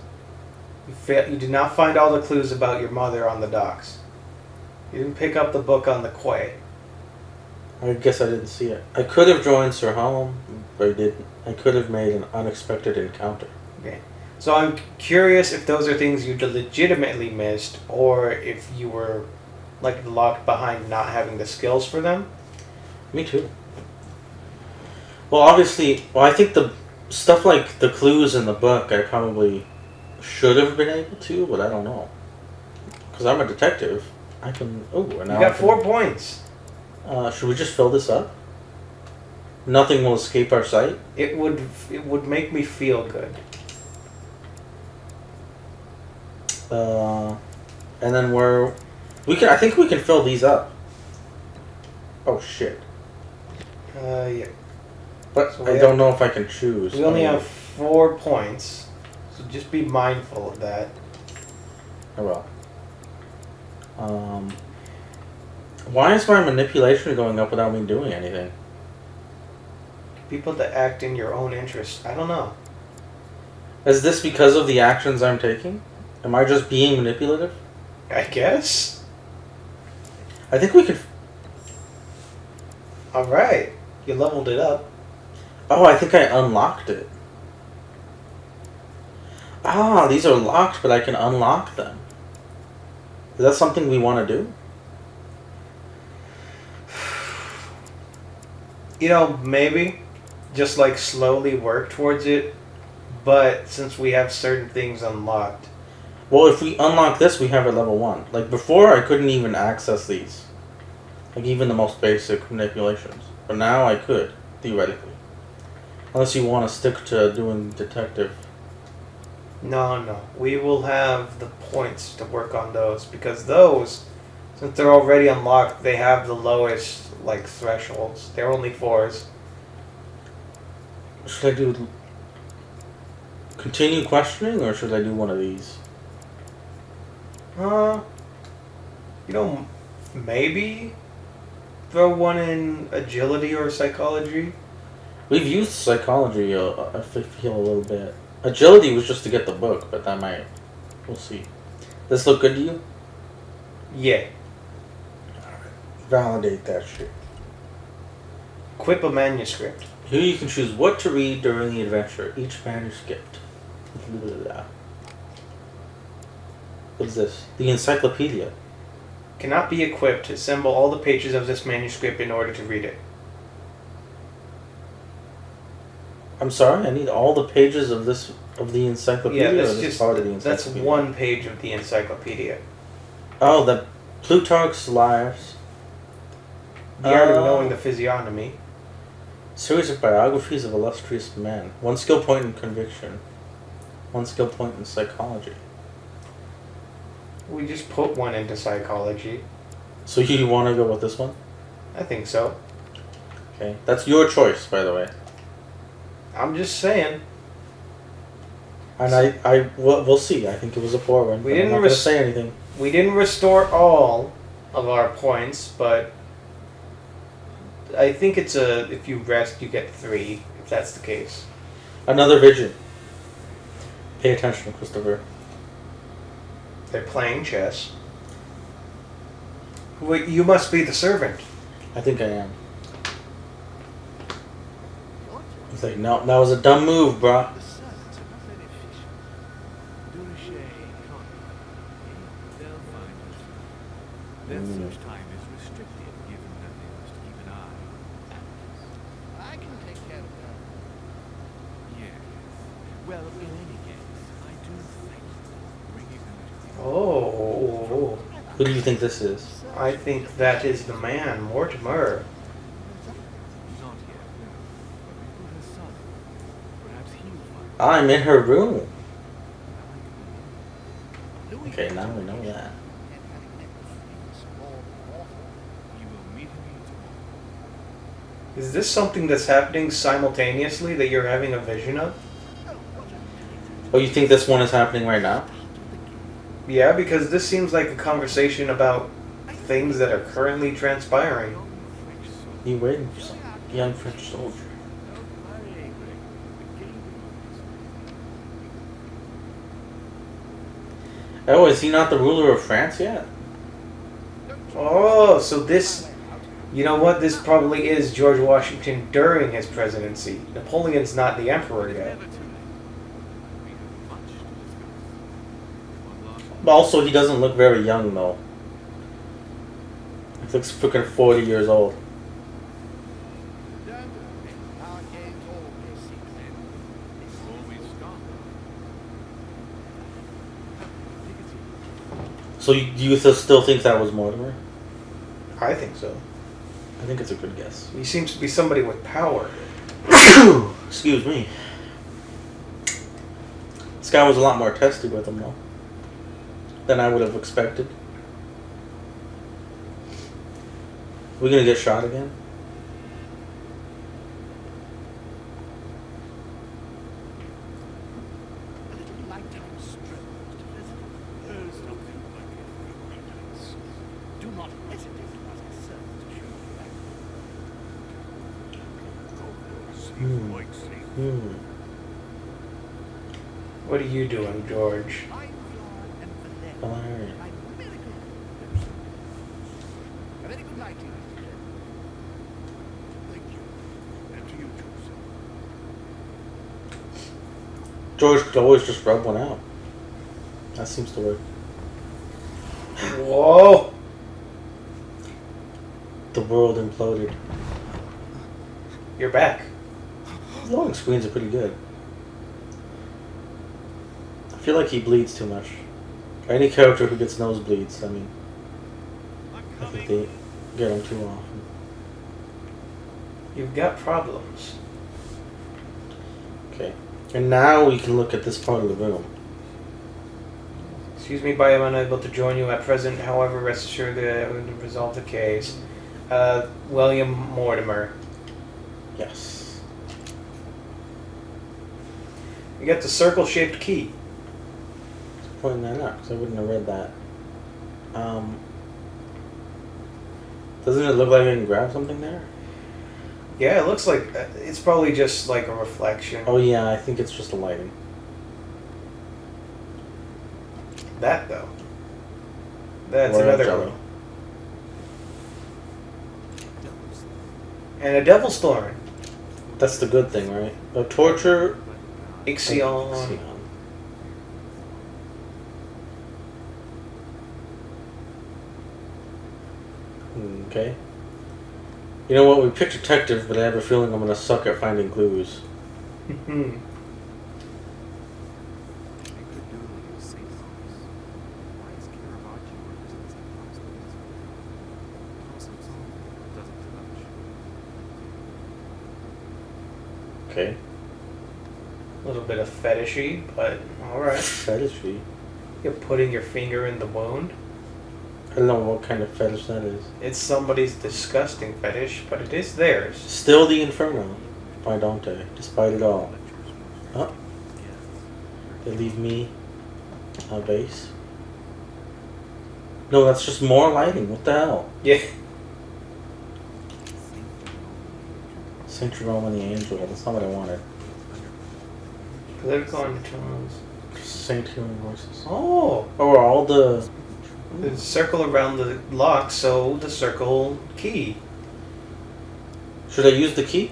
You did not find all the clues about your mother on the docks. You didn't pick up the book on the quay. I guess I didn't see it. I could have joined Sir Hallam, but I didn't. I could have made an unexpected encounter. Okay. So I'm curious if those are things you legitimately missed, or if you were like locked behind not having the skills for them. Me too. Well, obviously, I think the stuff like the clues in the book, I probably should have been able to, but I don't know. Because I'm a detective. I can... Oh, and You now got 4 points. should we just fill this up? Nothing will escape our sight? It would make me feel good. And then I think we can fill these up. Oh, shit. Yeah. But So I don't know if I can choose. We only have 4 points, so just be mindful of that. Oh well. Why is my manipulation going up without me doing anything? People to act in your own interest. I don't know. Is this because of the actions I'm taking? Am I just being manipulative? I guess. I think we could... Alright. You leveled it up. Oh, I think I unlocked it. Ah, these are locked, but I can unlock them. Is that something we want to do? You know, maybe. Just like slowly work towards it. But since we have certain things unlocked. Well, if we unlock this, we have at level 1. Like, before, I couldn't even access these. Like, even the most basic manipulations. But now I could, theoretically. Unless you want to stick to doing detective. No. We will have the points to work on those. Because those, since they're already unlocked, they have the lowest, like, thresholds. They're only 4s. Should I do continue questioning, or should I do one of these? You know, maybe throw one in agility or psychology. We've used psychology, I feel a little bit. Agility was just to get the book, but that might... We'll see. This look good to you? Yeah. Validate that shit. Equip a manuscript. Here you can choose what to read during the adventure. Each manuscript. Blah, blah, blah. What is this? The encyclopedia. Cannot be equipped. Assemble all the pages of this manuscript in order to read it. I'm sorry, I need all the pages of the encyclopedia. Yeah, or that's this just part of the that's encyclopedia? one page of the encyclopedia. Oh, the Plutarch's Lives. The art of knowing the physiognomy. Series of biographies of illustrious men. 1 skill point in conviction. 1 skill point in psychology. We just put one into psychology. So you want to go with this one? I think so. Okay, that's your choice, by the way. I'm just saying. And we'll see. I think it was a poor one. We but didn't I'm not going to say anything. We didn't restore all of our points, but I think it's if you rest, you get 3, if that's the case. Another vision. Pay attention, Christopher. They're playing chess. Wait, you must be the servant. I think I am. It's like, no, that was a dumb move, bruh. The servants are not very efficient. Durishay can't be They'll find us. Their search time is restricted, given that they must keep an eye on Atlas. I can take care of that. Yes. Well, in any case, I do thank you for bringing them to the Oh, Who do you think this is? I think that is the man, Mortimer. Not yet, no. But we put her son. Perhaps he'll find us. I'm in her room. Louis Okay, now we know that. and having met things more awful. You will meet him tomorrow. Is this something that's happening simultaneously that you're having a vision of? Oh, you think this one is happening right now? Yeah, because this seems like a conversation about things that are currently transpiring. You waiting for some young French soldier. Oh, is he not the ruler of France yet? Oh, so this, you know what? This probably is George Washington during his presidency. Napoleon's not the emperor yet. Never too late. We have much to discuss. One last But also, he doesn't look very young, though. He looks freaking 40 years old. Don't worry. Our games always see the end. always stop. Take a seat. So, do you still think that was Mortimer? I think so. I think it's a good guess. He seems to be somebody with power. Excuse me. This guy was a lot more testy with him, though, than I would have expected. We gonna get shot again? A little nighttime stroll, Mr. President. There's nothing like it. Do not hesitate to ask a servant to show you back. Quite safe. What are you doing, George? I'm glad and Valerian. Valerian. I'm very glad. A very good night to you, Mr. President. Thank you. And to you too, sir. George could always just rub one out. That seems to work. Whoa! The world imploded. You're back. Loading screens are pretty good. I feel like he bleeds too much. Any character who gets nosebleeds, I mean, I think they get them too often. You've got problems. Okay. And now we can look at this part of the room. Excuse me, but I am unable to join you at present. However, rest assured that I will resolve the case. William Mortimer. Yes. You got the circle-shaped key. Pointing that out, because I wouldn't have read that. Doesn't it look like I can grab something there? Yeah, it looks like it's probably just like a reflection. Oh yeah, I think it's just the lighting. That though. That's Or another jelly. one. And a devil's thorn. That's the good thing, right? A torture. Ixion. Ixion. Okay. You know what? We picked detective, but I have a feeling I'm gonna suck at finding clues. We could do it safe house. Why is Caravaggio representing hospitals? Also, it's all doesn't touch. Okay. A little bit of fetishy, but alright. Fetishy. You're putting your finger in the wound. I don't know what kind of fetish that is. It's somebody's disgusting fetish, but it is theirs. Still the Inferno by Dante, despite it all. Oh. They leave me a base. No, that's just more lighting. What the hell? Yeah. Saint Jerome and the Angel. That's not what I wanted. Political undertones. Saint Healing Voices. Oh! Oh, all the... The circle around the lock, so the circle key. Should I use the key?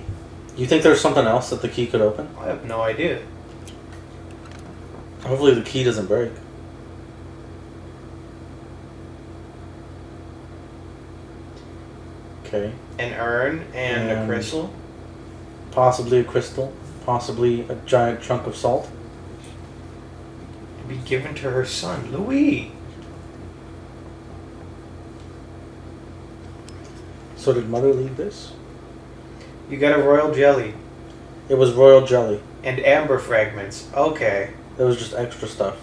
You think there's something else that the key could open? I have no idea. Hopefully the key doesn't break. Okay. an urn, and a And- crystal. Possibly a crystal. Possibly a giant chunk of salt. To be given to her son, Louis. So did Mother leave this? You got a royal jelly It was royal jelly. and amber fragments. Okay. It was just extra stuff.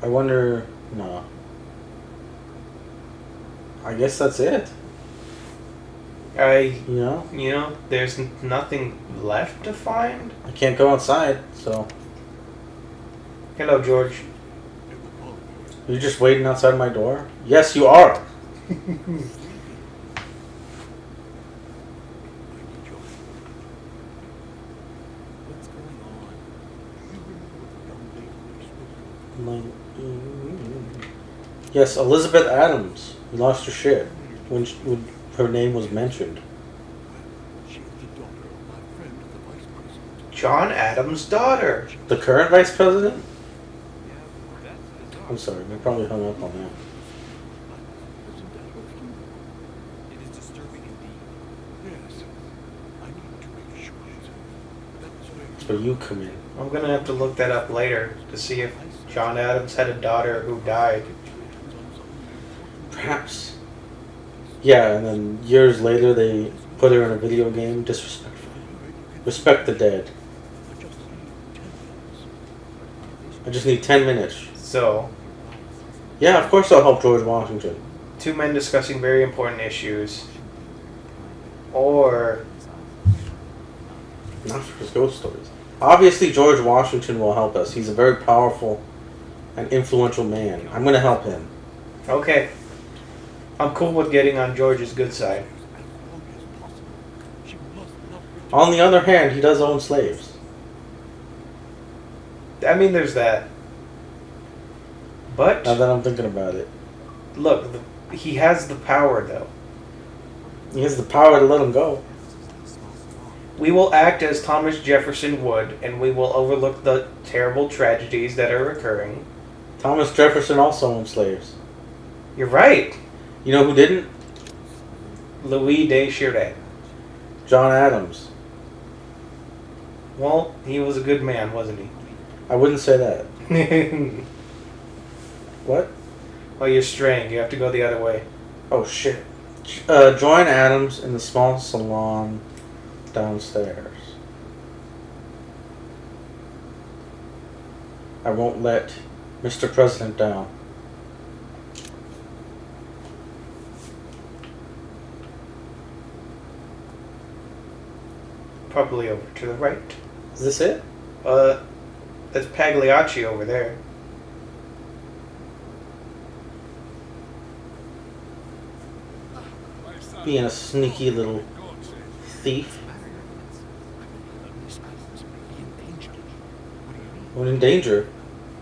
I wonder... No. I guess that's it. You know? There's nothing left to find. I can't go outside, so... Hello, George. You're just waiting outside my door? Yes, you are! What's going on? Yes, Elizabeth Adams. You lost your shit when her name was mentioned. She is the daughter of my friend, the vice president. John Adams' daughter. The current vice president? Yeah, that's bizarre. I'm sorry, I probably hung up on that. Isn't that her funeral? It is disturbing indeed. Yes. I need to make sure. That's where So you come in. I'm gonna have to look that up later to see if John Adams had a daughter who died. Perhaps. Yeah, and then years later they put her in a video game. Disrespectful. Respect the dead. I just need 10 minutes. So, Yeah, of course I'll help George Washington. two men discussing very important issues. Or Not for his ghost stories. Obviously George Washington will help us. He's a very powerful and influential man. I'm going to help him. okay. I'm cool with getting on George's good side. On the other hand, he does own slaves. I mean, there's that. But Now that I'm thinking about it. look, he has the power, though. He has the power to let him go. We will act as Thomas Jefferson would, and we will overlook the terrible tragedies that are occurring. Thomas Jefferson also owned slaves. You're right. You know who didn't? Louis Desjardins. John Adams. Well, he was a good man, wasn't I wouldn't say that. he? What? Well, you're straying. You have to go the other way. Oh shit. Join Adams in the small salon downstairs. I won't let Mr. President down. Probably over to the right. Is this it? That's Pagliacci over there. My son, Being a sneaky little God save thief. Miss Adams may be in danger. What do you mean? When in danger.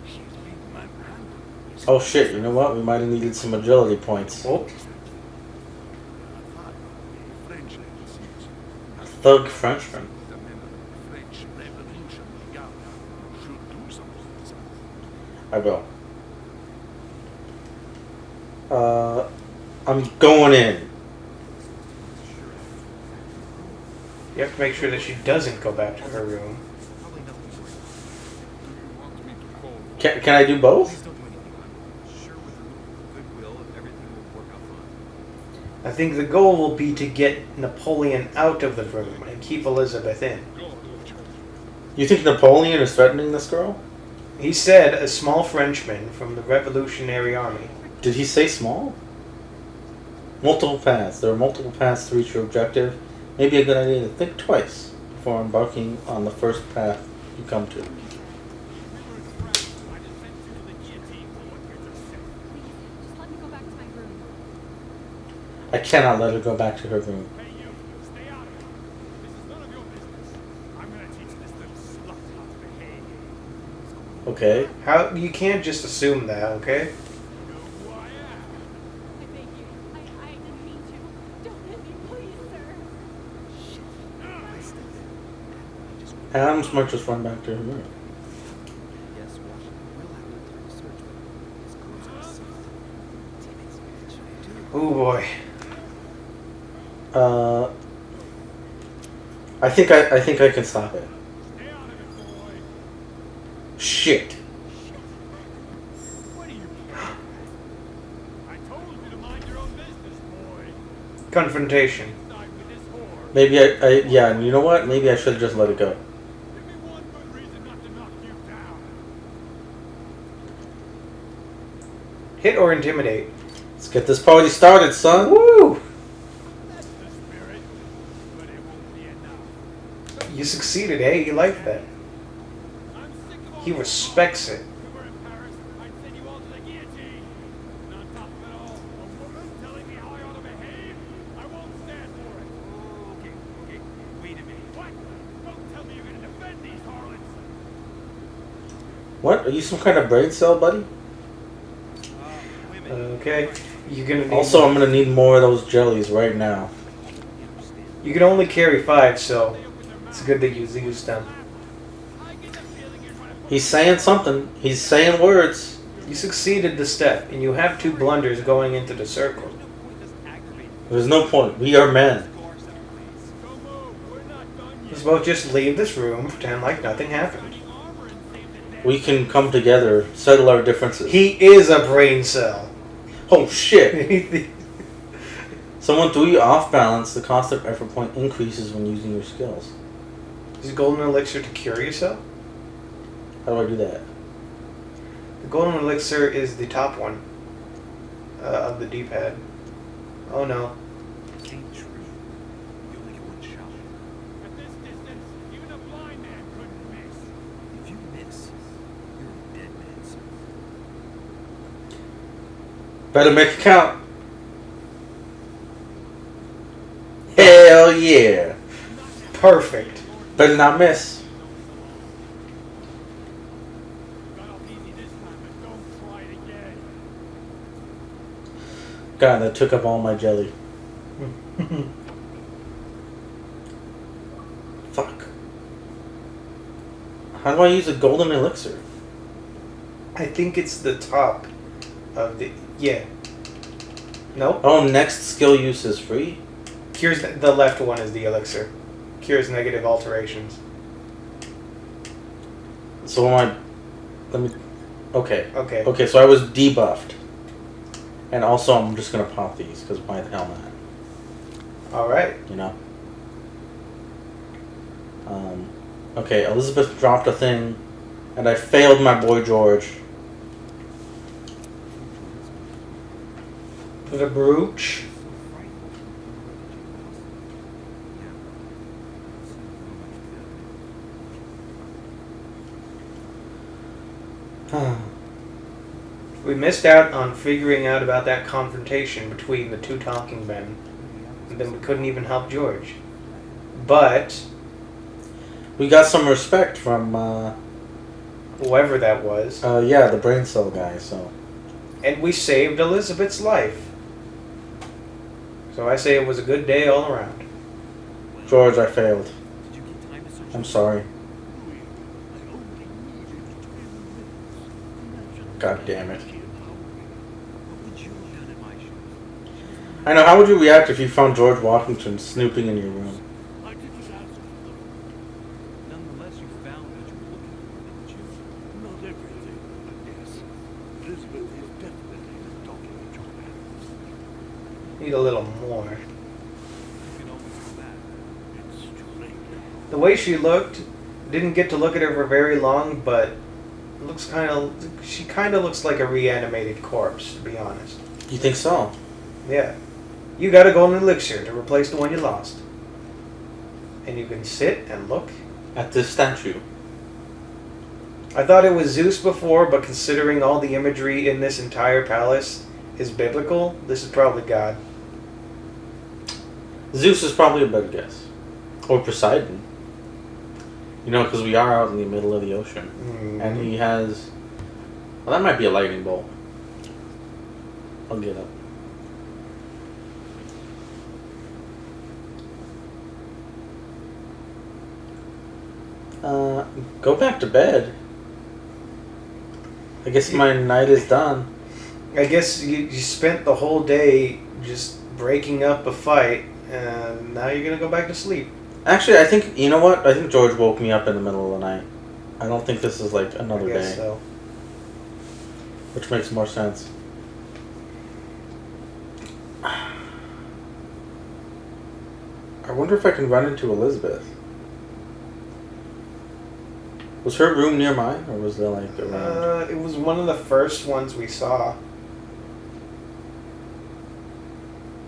She's being manhandled. Oh shit, you know what? We might have needed some agility points. Oh, French ladies. Thug Frenchman. The men of the French Revolution Guard should do something. I will. I'm going in. you have to make sure that she doesn't go back to her room. Probably nothing to worry about. Do you want me to call? Can I do both? Please don't do anything. I'm sure with a little goodwill, everything will work out fine. I think the goal will be to get Napoleon out of the room and keep Elizabeth in. God, You think Napoleon is threatening this girl? He said a small Frenchman from the Revolutionary Army. Did he say small? Multiple paths. There are multiple paths to reach your objective. Maybe a good idea to think twice before embarking on the first path you come to. Please, just let me go back to my room. I cannot let her go back to her room. Hey, you, stay out of it. This is none of your business. I'm gonna teach this little slut how to behave. Okay. How you can't just assume that, okay? You know who I am. I beg you. I didn't mean to. Don't hit me, please, sir. Adams might just run back to her room. Yes, Washington will have to do a search, but his clothes are safe. Damn it, what should I do? Oh boy. I think I can stop it. Stay out of it, boy. Shit. What are you playing? I told you to mind your own business, boy. Confrontation. Side with this whore. Maybe yeah, and you know what? Maybe I should have just let it go. Give me one good reason not to knock you down. Hit or intimidate. Let's get this party started, son. Woo! That's the spirit, but it won't be enough. You succeeded, eh? You like that. I'm sick of all He this respects talk. it. If we were in Paris, I'd send you all to the guillotine. And on top of it all, a woman telling me how I ought to behave? I won't stand for it. Okay, wait a minute. What? Don't tell me you're gonna defend these harlots. What? Are you some kind of brain cell, buddy? Women. Okay. You're gonna need Also, I'm gonna need more of those jellies right now. You can only carry 5, so it's good that you used them. I get the feeling you're trying to put He's saying something. He's saying words. You succeeded the step, and you have 2 blunders going into the circle. There's no point. We are men. Don't move. We're not done You yet. both just leave this room, pretend like nothing happened. Shining armor and save the day. We can come together, settle our differences. He is a brain cell. Oh shit! He's Someone threw you off balance. The cost of effort point increases when using your skills. golden elixir to cure yourself? How do I do that? The golden elixir is the top one of the D-pad. Oh no. Ain't true. You only get one shot. At this distance, even a blind man couldn't miss. If you miss, you're a dead man, sir. Better make it count. Hell yeah! Perfect. Better not miss. Got off easy this time, but don't try it again. God, that took up all my jelly. Fuck. How do I use a golden elixir? I think it's the top of the... Yeah. No? Oh, next skill use is free? Cures the left one is the elixir. Cures negative alterations. So am I... Let me... Okay. Okay. Okay, so I was debuffed. And also I'm just gonna pop these, because why the hell not? Alright. You know? Okay, Elizabeth dropped a thing, and I failed my boy George. The brooch. We missed out on figuring out about that confrontation between the 2 talking men. And then we couldn't even help George. But We got some respect from, whoever that was. yeah, the brain cell guy, so... And we saved Elizabeth's life. So I say it was a good day all around. George, I failed. Did you get time to search? I'm sorry. I only needed 10 minutes. God damn it. What would you have done in my shoes? I know, how would you react if you found George Washington snooping in your room? I didn't ask for them. Nonetheless, you found what you were looking for, didn't you? Not everything, but yes. Elizabeth is definitely the document your parents. Need a little more. You can always do that. It's too late now. The way she looked, didn't get to look at her for very long, but looks she kind of looks like a reanimated corpse, to be honest. You think so? Yeah. You got a golden elixir to replace the one you lost. And you can sit and look. At this statue. I thought it was Zeus before, but considering all the imagery in this entire palace is biblical, this is probably God. Zeus is probably a better guess. Or Poseidon. You know, because we are out in the middle of the ocean. And he has... Well, that might be a lightning bolt. I'll get up. Go back to bed. I guess my night is done. I guess you spent the whole day just breaking up a fight, and now you're gonna go back to sleep. Actually, I think you know what? I think George woke me up in the middle of the night. I don't think this is like I another guess day, so. which makes more sense. I wonder if I can run into Elizabeth. Was her room near mine, or was there like around? It was one of the first ones we saw.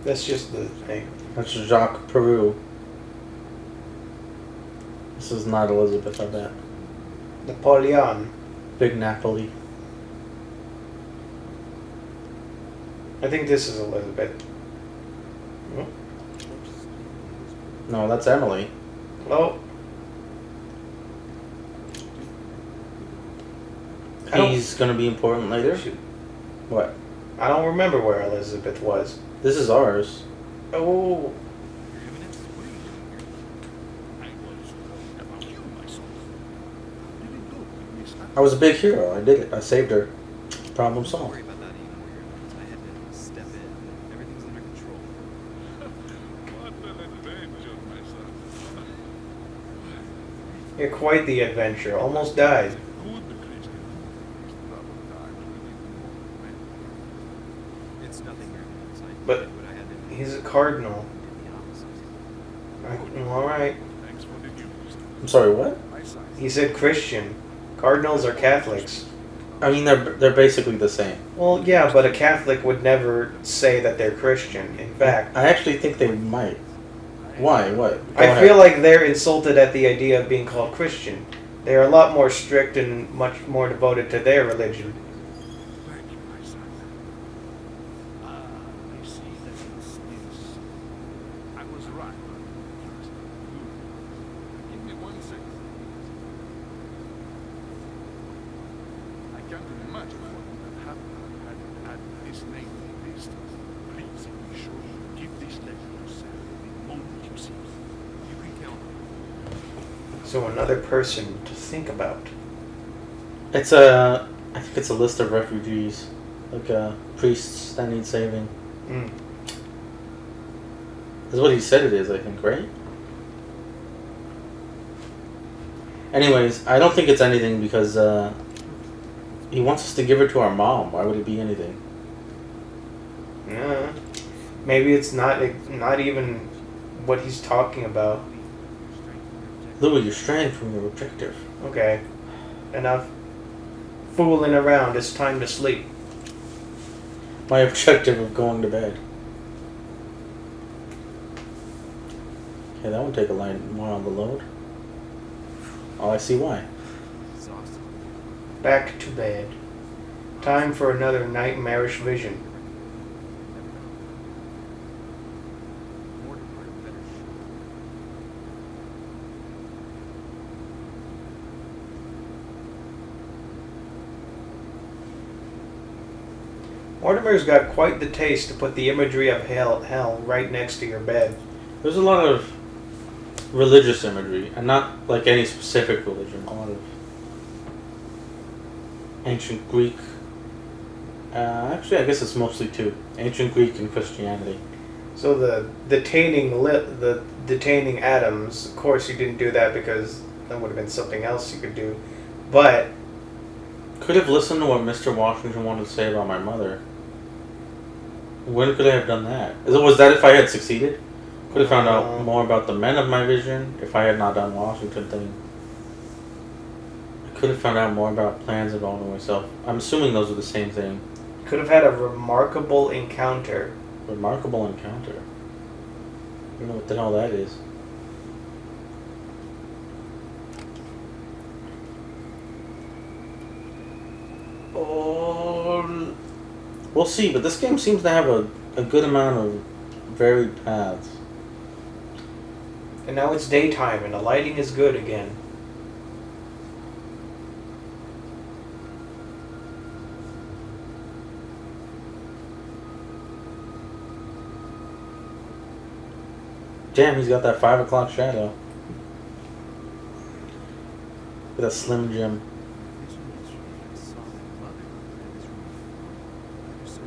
That's just the thing. That's Jacques Peru. This is not Elizabeth, I bet. Napoleon. Big Napoli. I think this is Elizabeth. Hmm? No, that's Emily. Oh. I don't- He's gonna be important later. Shoot. What? I don't remember where Elizabeth was. This is ours. Oh. Your Eminence, what are you doing here? I was worried about you, my son. How did it go with Miss Anne? I was a big hero. I did it. I saved her. Problem Don't solved. worry about that anymore, Your Eminence. I had to step in. Everything's under control. What an adventure, my son. You're quite the adventure. Almost died. Good Christian. These troubled times we need more men. It's nothing, Your Eminence. I But did what I had to do. he's a cardinal. Did the opposite. Alright. Thanks for the news. I'm sorry. What? My son. He said Christian. Cardinals are Catholics. I mean, they're basically the same. Well, yeah, but a Catholic would never say that they're Christian. In fact, I actually think they might. Why? What? Go I ahead. feel like they're insulted at the idea of being called Christian. They're a lot more strict and much more devoted to their religion. Thank you, my son. I see that it's this. I was right. Give me 1 second. I can't imagine what would have happened had this name been listed. Please be sure you give this letter to Sam the moment you see it. You can count on me. So another person to think about. It's a. I think it's a list of refugees, like priests that need saving. Mm. That's what he said it is. I think, right? Anyways, I don't think it's anything because he wants us to give her to our mom. Why would it be anything? Yeah. Maybe it's not even what he's talking about. Louis, you're straying from your objective. Okay. Enough fooling around. It's time to sleep. My objective of going to bed. Okay, that would take a line more on the load. Oh, I see why. Exhausted. Back to bed. Time for another nightmarish vision. Mortimer better show. Mortimer's got quite the taste to put the imagery of hell right next to your bed. There's a lot of religious imagery, and not like any specific religion. A lot of ancient Greek. Actually, I guess it's mostly two: ancient Greek and Christianity. So the detaining atoms. Of course, you didn't do that because that would have been something else you could do. But Could have listened to what Mr. Washington wanted to say about my mother. When could I have done that? Was that if I had succeeded? Could have found out more about the men of my vision if I had not done Washington thing. I could have found out more about plans involving myself. I'm assuming those are the same thing. could have had a remarkable encounter. Remarkable encounter. I don't know what the hell that is. Oh, We'll see, but this game seems to have a good amount of varied paths. and now it's daytime and the lighting is good again. Damn, he's got that 5 o'clock shadow. With a Slim Jim. Vision yesterday, I saw my mother in this room. I never saw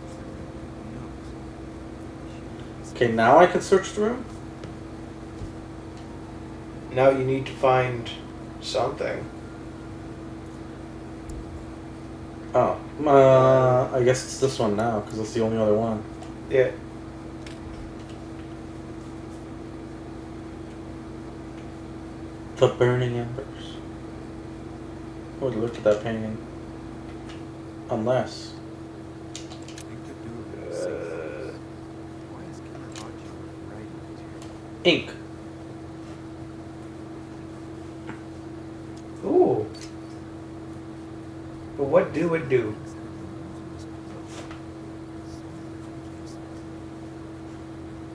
Okay, now I can search the room? Now you need to find something. Oh, I guess it's this one now, because it's the only other one. Yeah. The Burning Embers. I would look at that painting. Unless. Why is Killer Archie writing material? Ink. Ooh. But what do it do?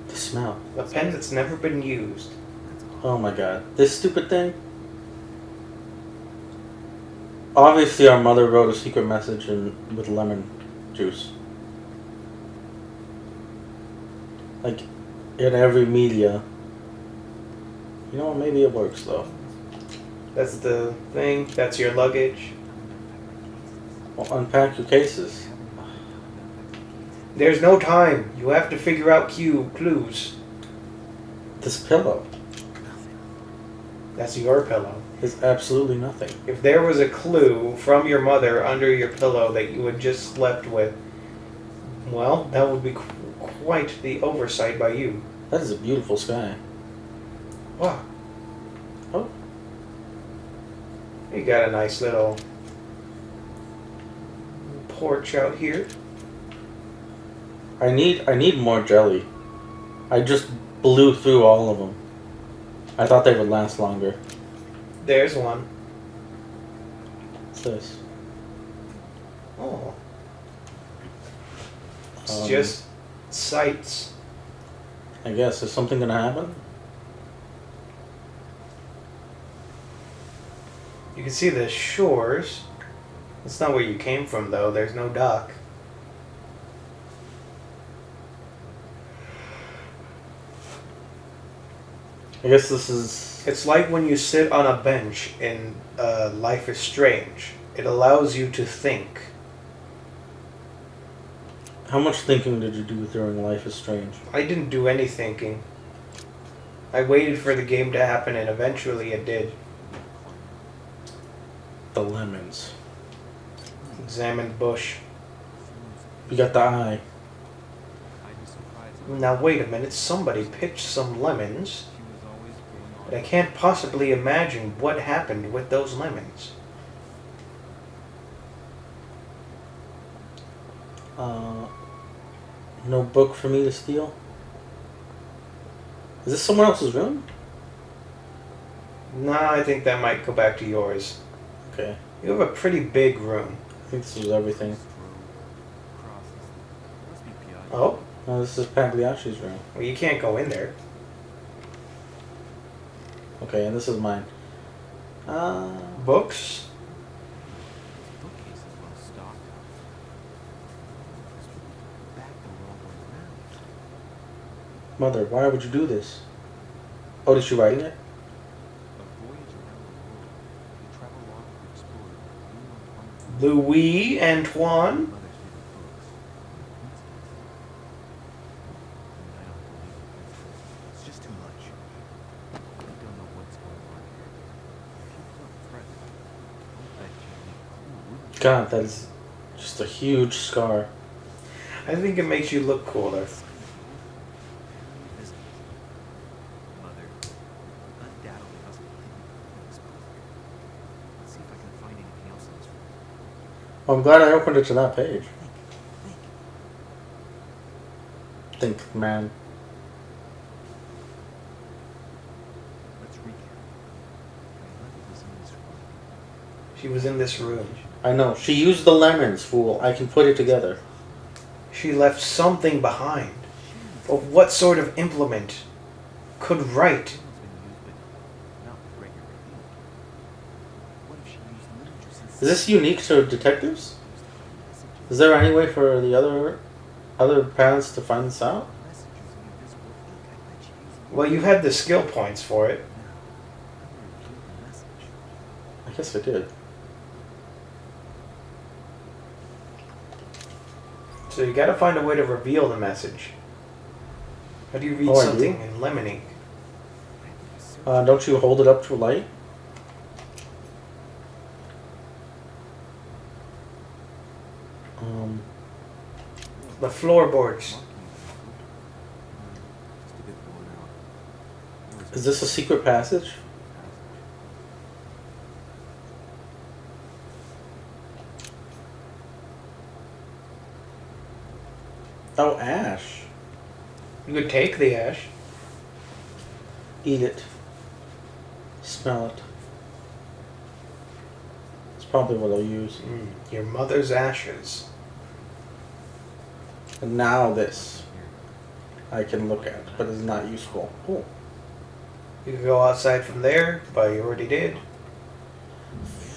The smell. A pen that's never been used. Oh my god. This stupid thing? Obviously our mother wrote a secret message with lemon juice. Like, in every media. You know what, maybe it works though. That's the thing. That's your luggage. Well, unpack your cases. There's no time. You have to figure out clues. This pillow That's your pillow. is absolutely nothing. If there was a clue from your mother under your pillow that you had just slept with, well, that would be quite the oversight by you. That is a beautiful sky. Wow. Oh. You got a nice little porch out here. I need more jelly. I just blew through all of them. I thought they would last longer. There's one. What's this? Oh. It's Um, just sights. I guess. Is something gonna happen? You can see the shores. That's not where you came from, though. There's no dock. I guess this is... It's like when you sit on a bench in Life is Strange. It allows you to think. How much thinking did you do during Life is Strange? I didn't do any thinking. I waited for the game to happen, and eventually it did. The lemons. Examine the bush. You got the eye. I'd be surprised Now wait a minute, somebody picked some lemons, she was always going on. but I can't possibly imagine what happened with those lemons. No book for me to steal? Is this someone else's room? Nah, I think that might go back to yours. Okay. You have a pretty big room. I think this is everything. Must be PI. Oh, No, this is Pagliacci's room. well, you can't go in there. Okay, and this is mine. Books? Bookcase is well stocked. Back the wrong way around. Mother, why would you do this? Oh, did she writing it? A voyage around the world. You travel long to explore new Louis Antoine? mother's favorite books. And I don't believe it. It's just too much. I don't know what's going on here. If you felt threatened, I'll bet you'd make a cool room. God, that is just a huge scar. I think it makes you look cooler. Business. Mother, undoubtedly must be hidden in this book. Let's see if I can find anything else in this room. Well, I'm glad I opened it to that page. Think. Think, man. Let's recap. My mother was in this room. She was in this room. I know. She used the lemons, fool. I can put it together. She left something behind. But what sort of implement could write? It's been used, but not with regular ink. What if she used lemon juice instead? Is this unique to detectives? Used to find messages. Is there any way for the other parents to find this out? Messages in invisible ink. I bet she used Well, you had the skill points for it. now. How would you reveal the message? I guess I did. So you gotta find a way to reveal the message. How do you read Oh, I something do? in lemon ink? Don't you hold it up to a light? Um, The floorboards. Just a bit worn out. is this a secret passage? Oh, ash. You could take the ash. Eat it. Smell it. It's probably what I'll use. Your mother's ashes. And now this I can look at, but it's not useful. Oh, You could go outside from there, but you already did.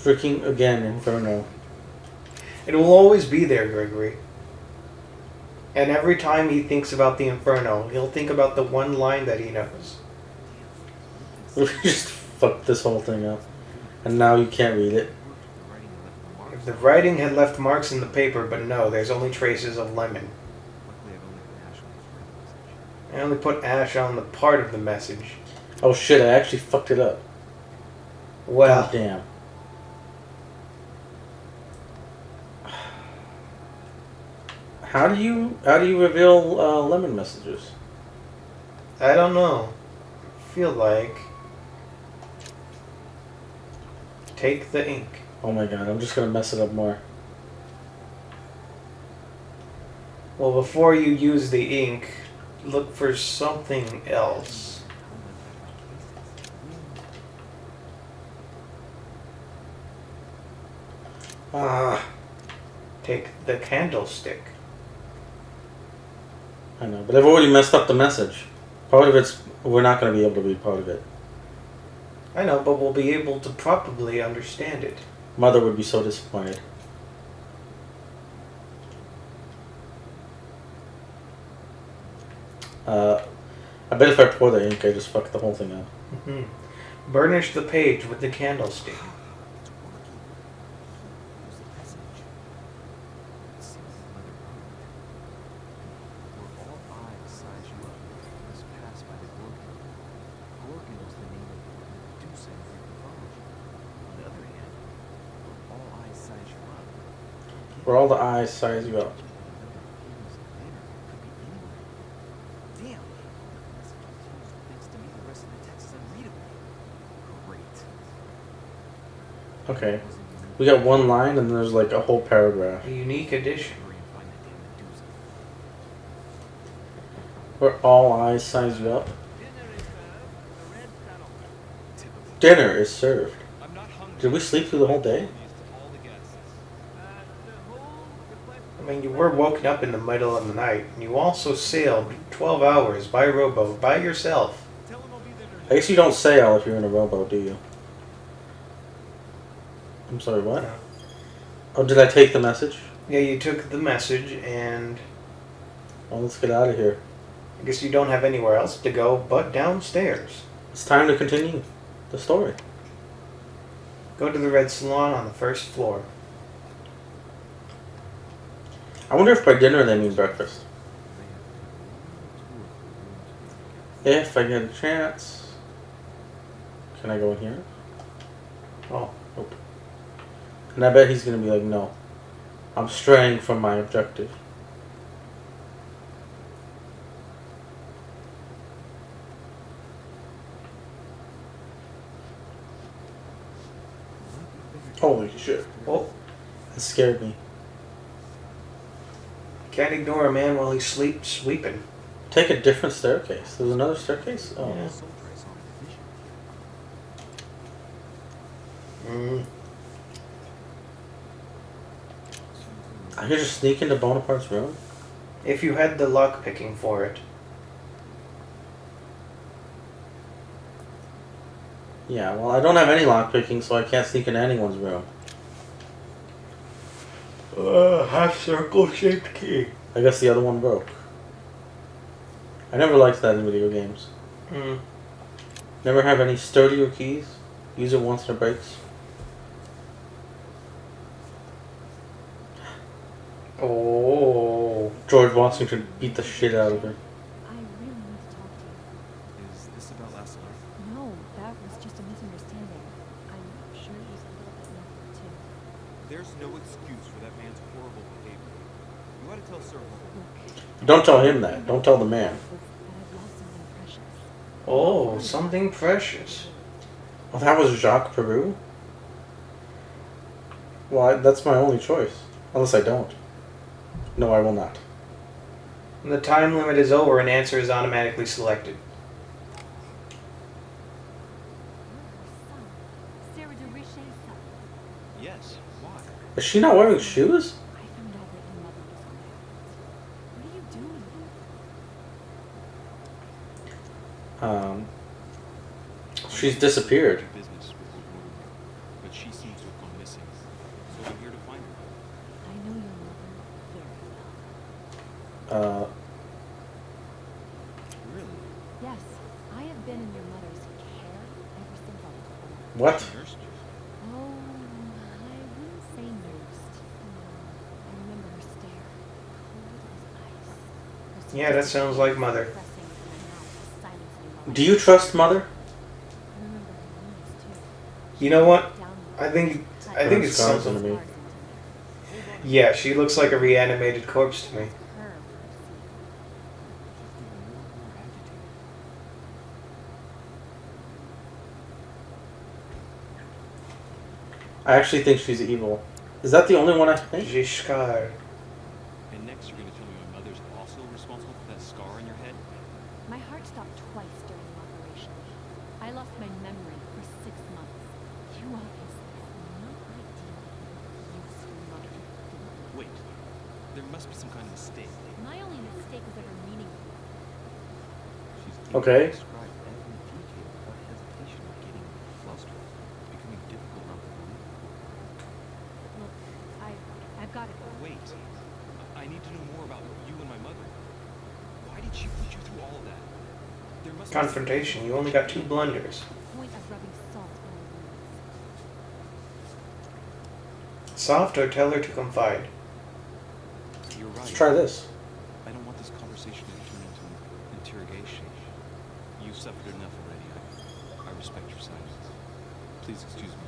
freaking again, Inferno. It will always be there, Gregory. And every time he thinks about the Inferno, he'll think about the one line that he knows. We just fucked this whole thing up. And now you can't read it. If the writing had left marks in the paper, but no, there's only traces of lemon. Luckily, I've only put ash on the front of the message. I only put ash on the part of the message. Oh shit, I actually fucked it up. Well, God damn. How do you reveal lemon messages? I don't know. I feel like... Take the ink. Oh my god, I'm just gonna mess it up more. Well, before you use the ink, look for something else. Ah, Take the candlestick. I know, but I've already messed up the message. Part of it's we're not gonna be able to read part of it. I know, but we'll be able to probably understand it. Mother would be so disappointed. I bet if I pour the ink, I just fuck the whole thing up. Mhm. Burnish the page with the candlestick. It's working. Here's the message. It seems that Mother wrote. Where all eyes size you up, you must pass by the Gorgon. Gorgon was the name of the Medusa in Greek mythology. On the other hand, where all eyes size you up, Where all the eyes size you up. Damn! The message continues next to me. The rest of the text is unreadable. Great. Okay. We got one line and there's like a whole paragraph. A unique edition. Hurry and find that damn Medusa. Where all eyes size you up. Typical. Dinner is served. I'm not hungry. Did we sleep through the whole day? All the guests. I mean, you were woken up in the middle of the night, and you also sailed 12 hours by rowboat by yourself. Tell him I'll be there. I guess you don't sail if you're in a rowboat, do you? I'm sorry, what? No. Oh, did I take the message? Yeah, you took the message, and Well, let's get out of here. I guess you don't have anywhere else to go but downstairs. It's time to continue the story. Go to the Red Salon on the first floor. I wonder if by dinner they mean breakfast. If I get a chance. Can I go in here? Oh, Nope. And I bet he's gonna be like, no. I'm straying from my objective. Holy shit. well, That scared me. can't ignore a man while he's sweeping. Take a different staircase. There's another staircase? Oh. Yeah. Soldier I saw in a vision. Mm. I could just sneak into Bonaparte's room? If you had the luck picking for it. Yeah, well, I don't have any lockpicking, so I can't sneak into anyone's room. Half circle shaped key. I guess the other one broke. I never liked that in video games. Mm. Never have any sturdier keys. Use it once and it breaks. Oh. George Washington beat the shit out of her. I really need to no excuse for that man's horrible behavior. You ought to tell Sir Holmes. Don't tell him that. Don't tell the man. That I've lost something precious. Oh, something precious. Oh, that was Jacques Peru? Well, that's my only choice. Unless I don't. No, I will not. When the time limit is over, an answer is automatically selected. You're her son. Sarah de Richet's son. Yes, why? Is she not wearing shoes? I found out that your mother was on the island. What are you doing here? She's disappeared. Business with Lord Mortimer, but she seems to have gone missing. So I'm here to find her. I know your mother very well. Really? Yes, I have been in your mother's care ever since I was born. What? She nursed you. Oh, I wouldn't say nursed. No, I remember her stare, cold as ice. Her Yeah, that sounds like Mother. pressing into my mouth, silencing my Do you trust Mother? I remember her knees too. You know what? Down I think it's Sounds something. to me. Yeah, she looks like a reanimated corpse to me. I actually think she's evil. Is that the only one I think? Giscard. And next you're going to tell me my mother's also responsible for that scar on your head? My heart stopped twice during the operation. I lost my memory for 6 months. You obviously have no idea what use your mother did. Wait, there must be some kind of mistake. My only mistake was ever meeting you. She's Okay. described every detail without hesitation of getting flustered, becoming difficult not to believe. Look, I've got to go. Wait, I need to know more about you and my mother. Why did she put you through all of that? There must Confrontation. You only got 2 blunders. Point of rubbing salt on her wounds. Soft or tell her to confide. You're right. Let's try this. I don't want this conversation to turn into an interrogation. You've suffered enough already. I respect your silence. Please excuse me.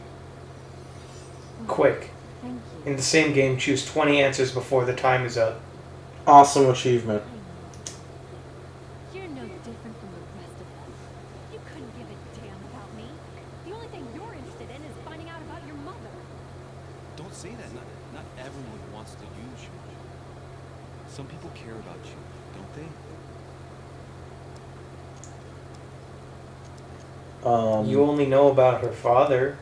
Quick. Thank you. In the same game, choose 20 answers before the time is up. Awesome achievement. I know. You're no different from the rest of them. You couldn't give a damn about me. The only thing you're interested in is finding out about your mother. Don't say that. Not everyone wants to use you. Some people care about you, don't they? You only know about her father.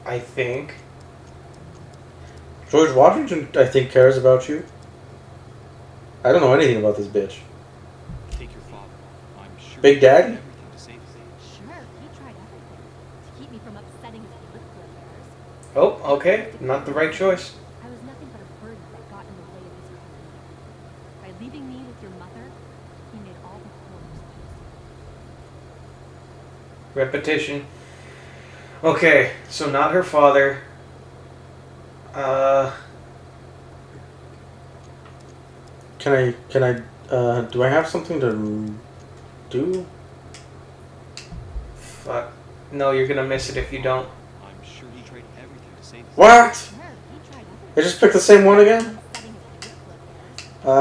I think. George Washington, I think, cares about you. I don't know anything about this bitch. Take your father. I'm sure Big he did Daddy? everything to save you. Sure, he tried everything to keep me from upsetting his political affairs. Oh, okay. Not the right choice. I was nothing but a burden that got in the way of his career. By leaving me with your mother, he made all the horrors possible. Repetition. Okay, so not her father. Can I, do I have something to do? Fuck. No, you're gonna miss it if you don't. I'm sure he tried everything to save you. What? Sure, he tried everything. I just picked the same one again? Upsetting his political affairs. Uh, I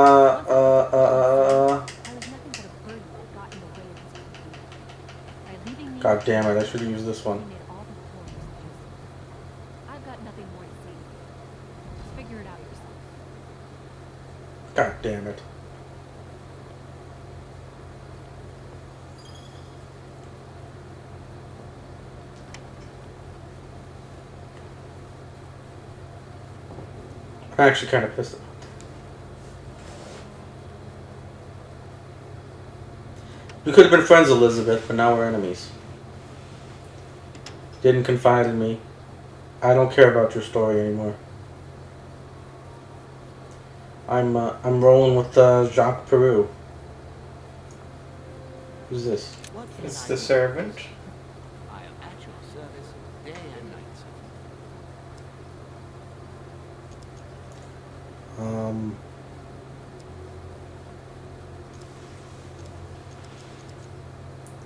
was nothing but a burden that got in the way of his career. By leaving me God with damn your it, I mother, should have used this he one. made all the horrors possible. I've got nothing more to say. Figure it out yourself. God damn it. I'm actually kind of pissed about that. We could have been friends, Elizabeth, but now we're enemies. Didn't confide in me. I don't care about your story anymore. I'm rolling with Jacques Peru. Who's this? What can It's I the do? servant. I am at your service day and night.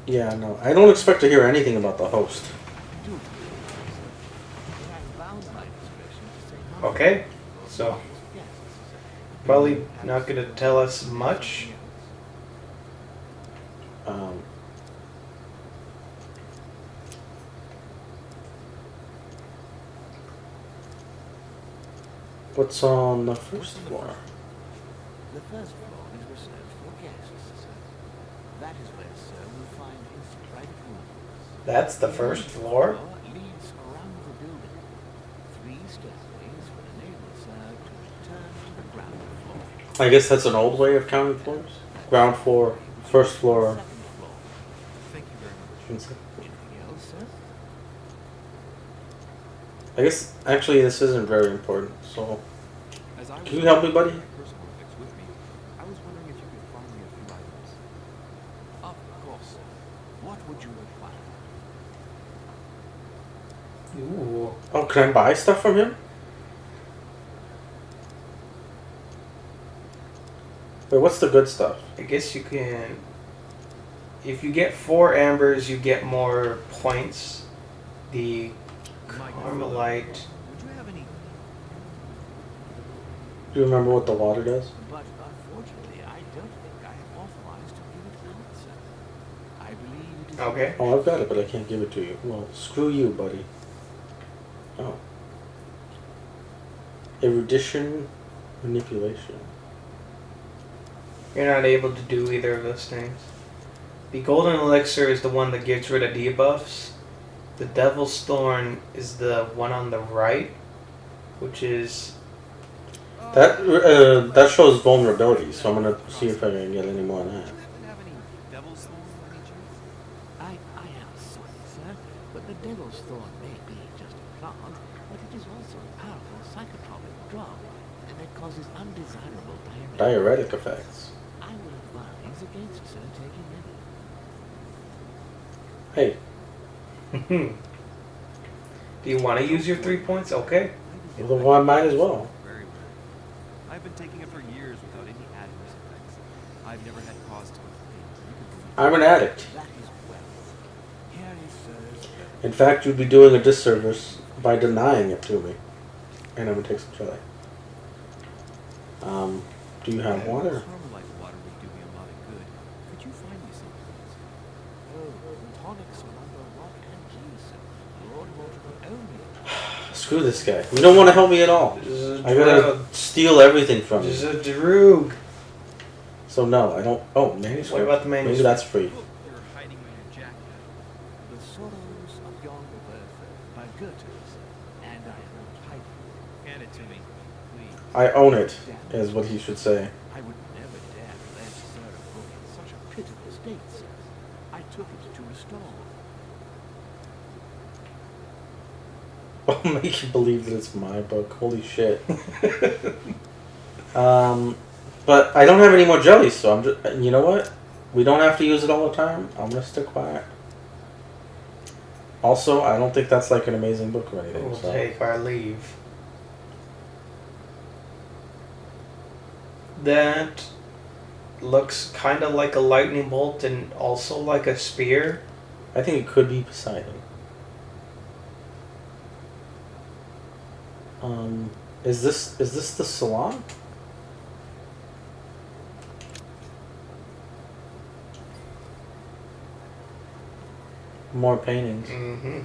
Yeah, no. I don't expect to hear anything about the host. Do. But I am bound by discretion to say Okay, so probably not gonna tell us much. Um, what's on the first floor? The first floor is reserved for guests, sir. That is where Sir will find his private room. That's the first floor. Leads around the building. 3 stairways will enable Sir to return to the ground floor. I guess that's an old way of counting floors. Ground floor, first floor. Second floor. Thank you very much. Anything else, sir? I guess actually this isn't very important. So As I can you help me, buddy? my personal effects with me, I was wondering if you could find me a few items. Of course, sir. What would you require? Ooh. Oh, can I buy stuff from him? Wait, what's the good stuff? I guess you can. If you get 4 ambers, you get more points. The Carmelite. Would you have any? Do you remember what the water does? But unfortunately, I don't think I am authorized to give it out, sir. I believe it is. Okay. Oh, I've got it, but I can't give it to you. Well, screw you, buddy. Oh. Erudition, manipulation. You're not able to do either of those things. The golden elixir is the one that gets rid of debuffs. The devil's thorn is the one on the right, which is That shows vulnerability, so I'm gonna see if I can get any more on that. Do you happen to have any devil's thorn by any chance? I am sorry, sir, but the devil's thorn may be just a plant, but it is also a powerful psychotropic drug, and it causes undesirable diarrhea. Diuretic effects. I will advise against sir taking any. Hey, Do you want to use your 3 points? Okay. well, I might as well. Very rare. I've been taking it for years without any adverse effects. I've never had cause to complain. You can believe I'm an addict. That is well. Here is sir's bill. In fact, you'd be doing a disservice by denying it to me. And I'm gonna take some chili. Do you have water? Carmelite water would do me a lot of good. Could you find me some, please? Oh, tonics are under lock and key, sir. Lord Mortimer only. Screw this guy. You don't want to help me at all. This is a I gotta drug. steal everything from This is you. a drug. So no, I don't. Oh, manuscript. What about the Maybe manuscript? that's free. Look, you're hiding in your jacket. The Sorrows of Yonder Werther by Goethe, sir. And I am not hiding. Hand it to me, please. I own it, is what he should say. I would never dare let sir a book in such a pitiful state, sir. I took it to restore. I'll make you believe that it's my book. Holy shit. But I don't have any more jellies, so I'm just. You know what? We don't have to use it all the time. I'm gonna stick quiet. Also, I don't think that's like an amazing book or anything. We'll So. take our leave. That looks kind of like a lightning bolt and also like a spear. I think it could be Poseidon. Is this the salon? More paintings. Mm-hmm.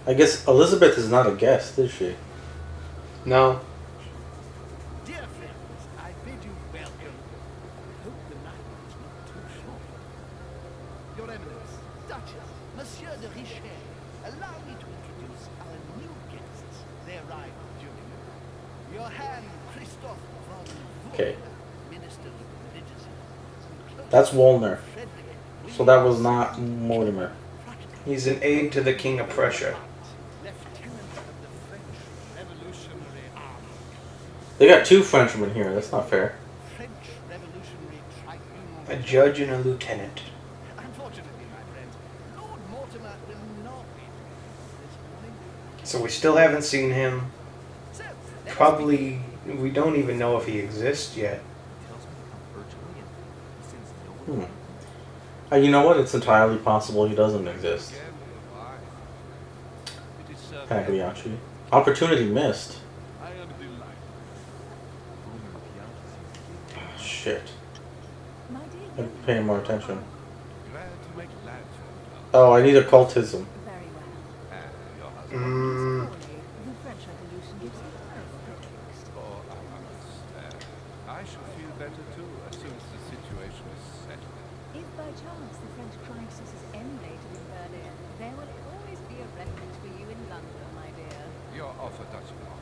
I guess Elizabeth is not a guest, is she? No. Dear friends, I bid you welcome. I hope the night is not too short. Your Eminence, Duchess, Monsieur de Richet, allow me to introduce our new guests. They arrived during your hand, Christoph von Okay. Wollner, Minister of Religious. That's Wollner. Frederick So that was not Mortimer. He's an aide to the King of Prussia. Lieutenant of the French Revolutionary Army. They got 2 Frenchmen here. That's not fair. French Revolutionary Tribunal. A judge and a lieutenant. Unfortunately, my friends, Lord Mortimer will not be this morning. So we still haven't seen him. So, let us Probably, we don't even know if he exists yet. He tells me to come urgently and he sends no one. You know what? It's entirely possible he doesn't exist. Again, why? It is Pagliacci. Opportunity missed. I am delighted. Owner Piatti seems to be Ah, shit. My dear I'm young paying more attention. Glad to make landfall. Oh, I need occultism. Very well. And your husband? Mm, The French Revolution gives him perfect taste. Oh, I understand. I shall feel better too as soon as the situation is settled. If by chance the French crisis is emanated in Berlin, there will always be a refuge for you in London, my dear. Your offer does not.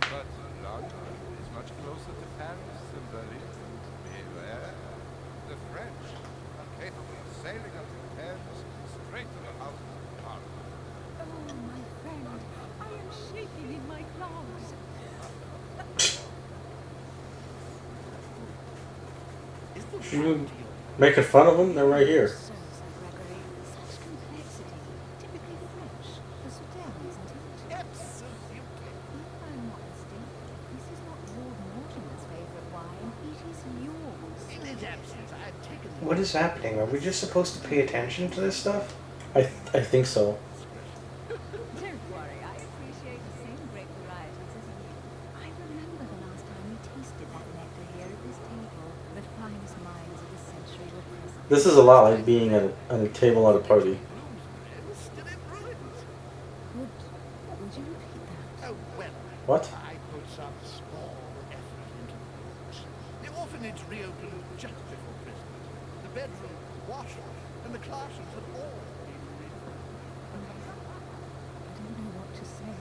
But London is much closer to Paris than Berlin. Beware. The French are capable of sailing up the Thames straight to the House of Parliament. Oh, my friend, I am shaking in my claws. Is the You making fun of them? They're right here. So, Sir Gregory, such complexity. Typically French. The Souterrain, isn't it? absolutely? If I'm not mistaken, this is not Lord Mortimer's favourite wine. It is yours. In his absence, I have taken the what is happening? Are we just supposed to pay attention to this stuff? I think so. Don't worry, I appreciate the same great varieties as you. I remember the last time we tasted that nectar here at this table. The finest minds of the century were present. This is a lot like being at a table at a party. Bloomsbury was still in ruins. Would you repeat that? Oh, well, What? I put some small effort into the rooms. The orphanage reopened just before Christmas. The bedroom, washroom, and the classrooms had all been refurbished. I don't know what to say.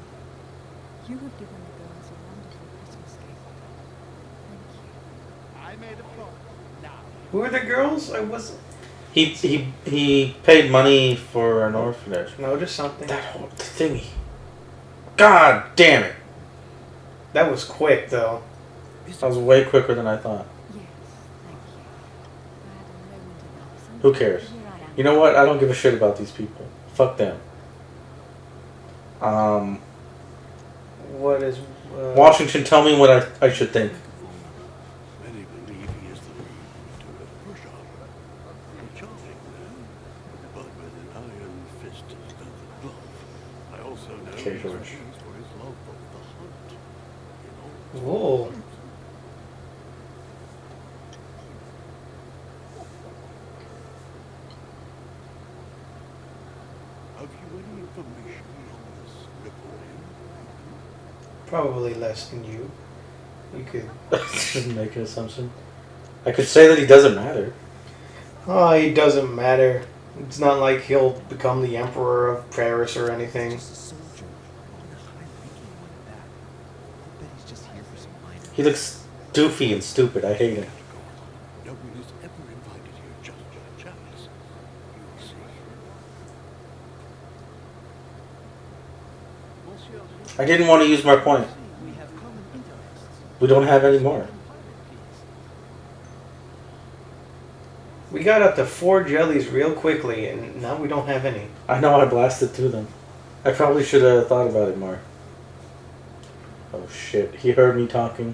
You have given the girls a wonderful Christmas gift. Thank you. I made a promise. Now, Who are the girls? I wasn't. He paid money for an orphanage. Notice something. That whole thingy. God damn it! That was quick, though. That was way quicker than I thought. Yes, thank you. I had a moment of absence. Who cares? Here I am. You know what? I don't give a shit about these people. Fuck them. What is. Washington, tell me what I should think. Many believe he is the lead to a Prussian. A charming man, but with an iron fist and a velvet glove. I also know Okay, he's George. famous for his love of the hunt. In all Whoa. Have you any information on this Napoleon? Probably less than you. You could. Just make an assumption. I could say that he doesn't matter. Oh, it doesn't matter. It's not like he'll become the emperor of Paris or anything. Just a soldier. Not a high-ranking one at that. I bet he's just here for some minor. He looks doofy and stupid. I hate him. No one is ever invited here just by chance. You see. Monsieur, I didn't want to use my point. we have common interests. We don't have any more. We got up to 4 jellies real quickly, and now we don't have any. I know I blasted through them. I probably should have thought about it more. Oh shit, he heard me talking.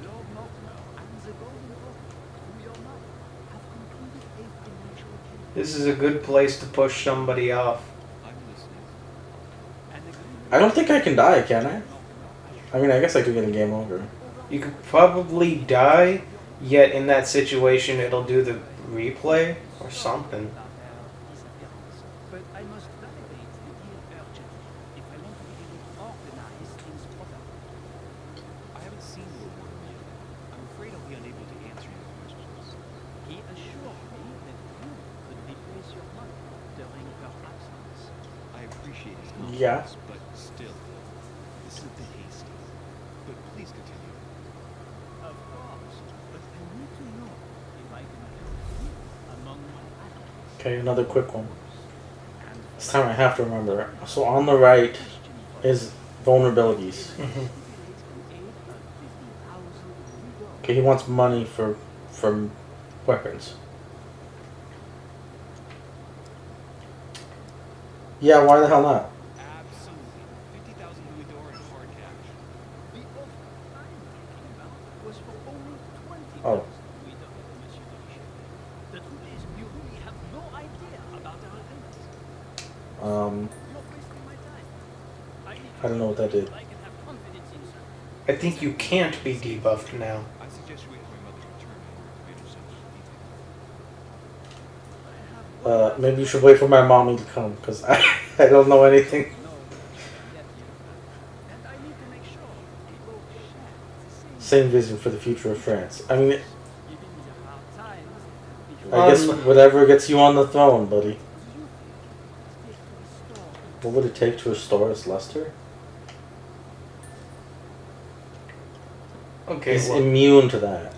Lord Mortimer and the Golden Vote, through your mother, have concluded a financial agreement. This is a good place to push somebody off. I'm listening. An agreement I don't think I can die, can I? I mean, I guess I could get a game over. You could probably die, yet in that situation it'll do the replay or something. But I must validate the deal urgently if I want to be able to organize things properly. I haven't seen Lord Mortimer yet. I'm afraid I'll be unable to answer your questions. He assured me that you could replace your mother during her absence. I appreciate his Yeah. confidence, but still, this is a bit hasty. But please continue. Of course, but I need to know if I can help you among my allies. Okay, another quick one. And This time I have to remember. So on the right is vulnerabilities. Okay, he wants money for weapons. Yeah, why the hell not? Absolutely. 50,000 louis d'or in hard cash. The offer I'm talking about was for only 20,000 Oh. Louis d'or, Monsieur Duché. The truth is, you really have I don't know what that did. I think you can't be debuffed now. I suggest you wait for my mother's return in order to such details. Maybe you should wait for my mommy to come, because I don't know anything. Same vision for the future of France. I mean, I guess whatever gets you on the throne, buddy. What would it take to restore us, Lester? Okay, He's well, immune to that.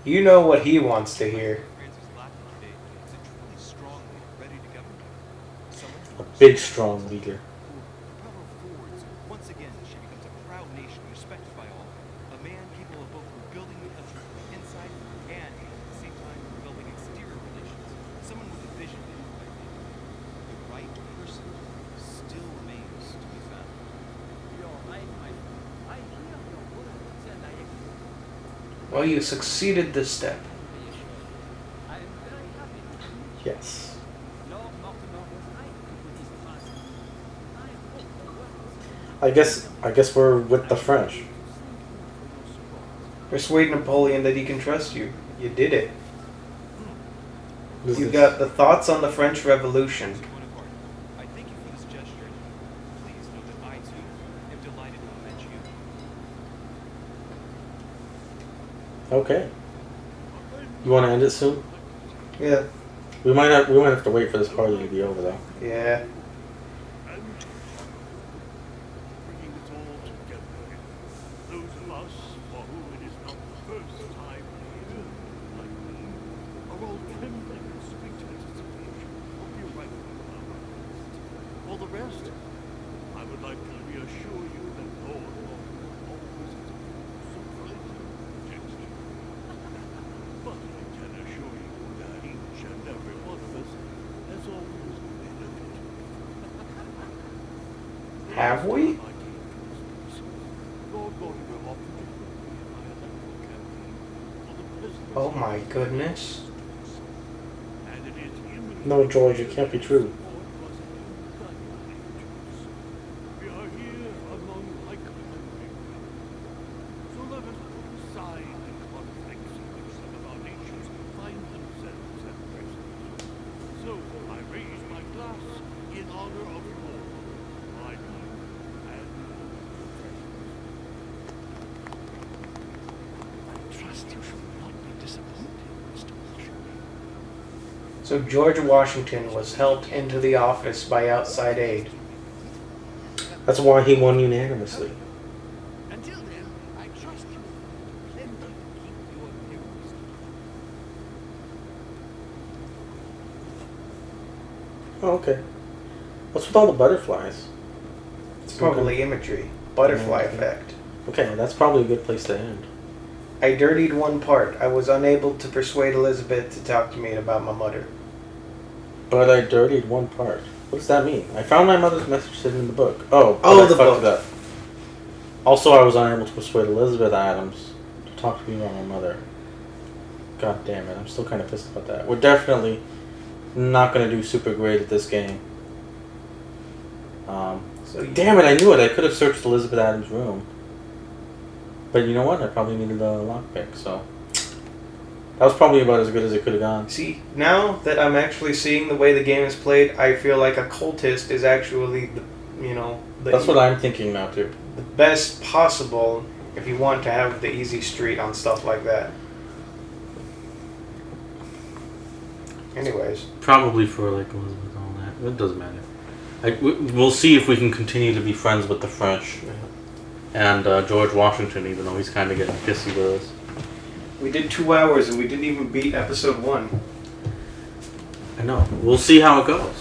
you know what he wants to hear. France is lacking today is a truly strong leader ready to govern. Someone A big, strong leader. who power forwards. Once again, she becomes a proud nation respected by all. A man capable of both rebuilding the country from the inside and at the same time rebuilding exterior relations. Someone with a vision. The right person still remains to be found. Well, you succeeded this step. Yes. I guess we're with the French. Persuade Napoleon that he can trust you. You did it. Who's You this? got the thoughts on the French Revolution. Bonaparte, I thank you for this gesture. Please know that I too am delighted to avenge you. Okay. You want to end it soon? Yeah. We might have to wait for this party to be over though. Yeah. And bringing us all together. Those of us for whom it is not the first time here, like me, are all trembling in sweet anticipation of the arrival of our harvest. For the rest, I would like to reassure you that Lord will always surprise you and protect you. But I can assure you that each and every one of us has always benefited. Have we? Lord Mortimer offered to help me in my electoral campaign for the presidency. Oh my goodness. And it is imminent. No, George, it can't be true. We are here among like-minded people. So let us put aside the conflicts in which some of our nations find themselves at present. So I raise my glass in honor of you all, my people and friends. I trust you should not be disappointed, Mr. Washington. So George Washington was helped into the office by outside aid. That's why he won unanimously. Until then, I trust you plenty to keep you amused. Oh, okay. What's with all the butterflies? It's probably imagery. Butterfly Okay. effect. Okay, that's probably a good place to end. I dirtied one part. I was unable to persuade Elizabeth to talk to me about my mother. But I dirtied one part. What does that mean? I found my mother's message hidden in the book. Oh, Oh, I the fucked book. it up. Also, I was unable to persuade Elizabeth Adams to talk to me about my mother. God damn it, I'm still kind of pissed about that. We're definitely not going to do super great at this game. So you- Damn it, I knew it. I could have searched Elizabeth Adams' room. But you know what? I probably needed a lockpick, so... That was probably about as good as it could have gone. See, now that I'm actually seeing the way the game is played, I feel like a cultist is actually the That's what I'm thinking now, too. the best possible if you want to have the easy street on stuff like that. Anyways, Probably for, like, Elizabeth and all that. It doesn't matter. We'll see if we can continue to be friends with the French. And George Washington, even though he's kind of getting pissy with us. we did 2 hours and we didn't even beat episode 1. I know. We'll see how it goes.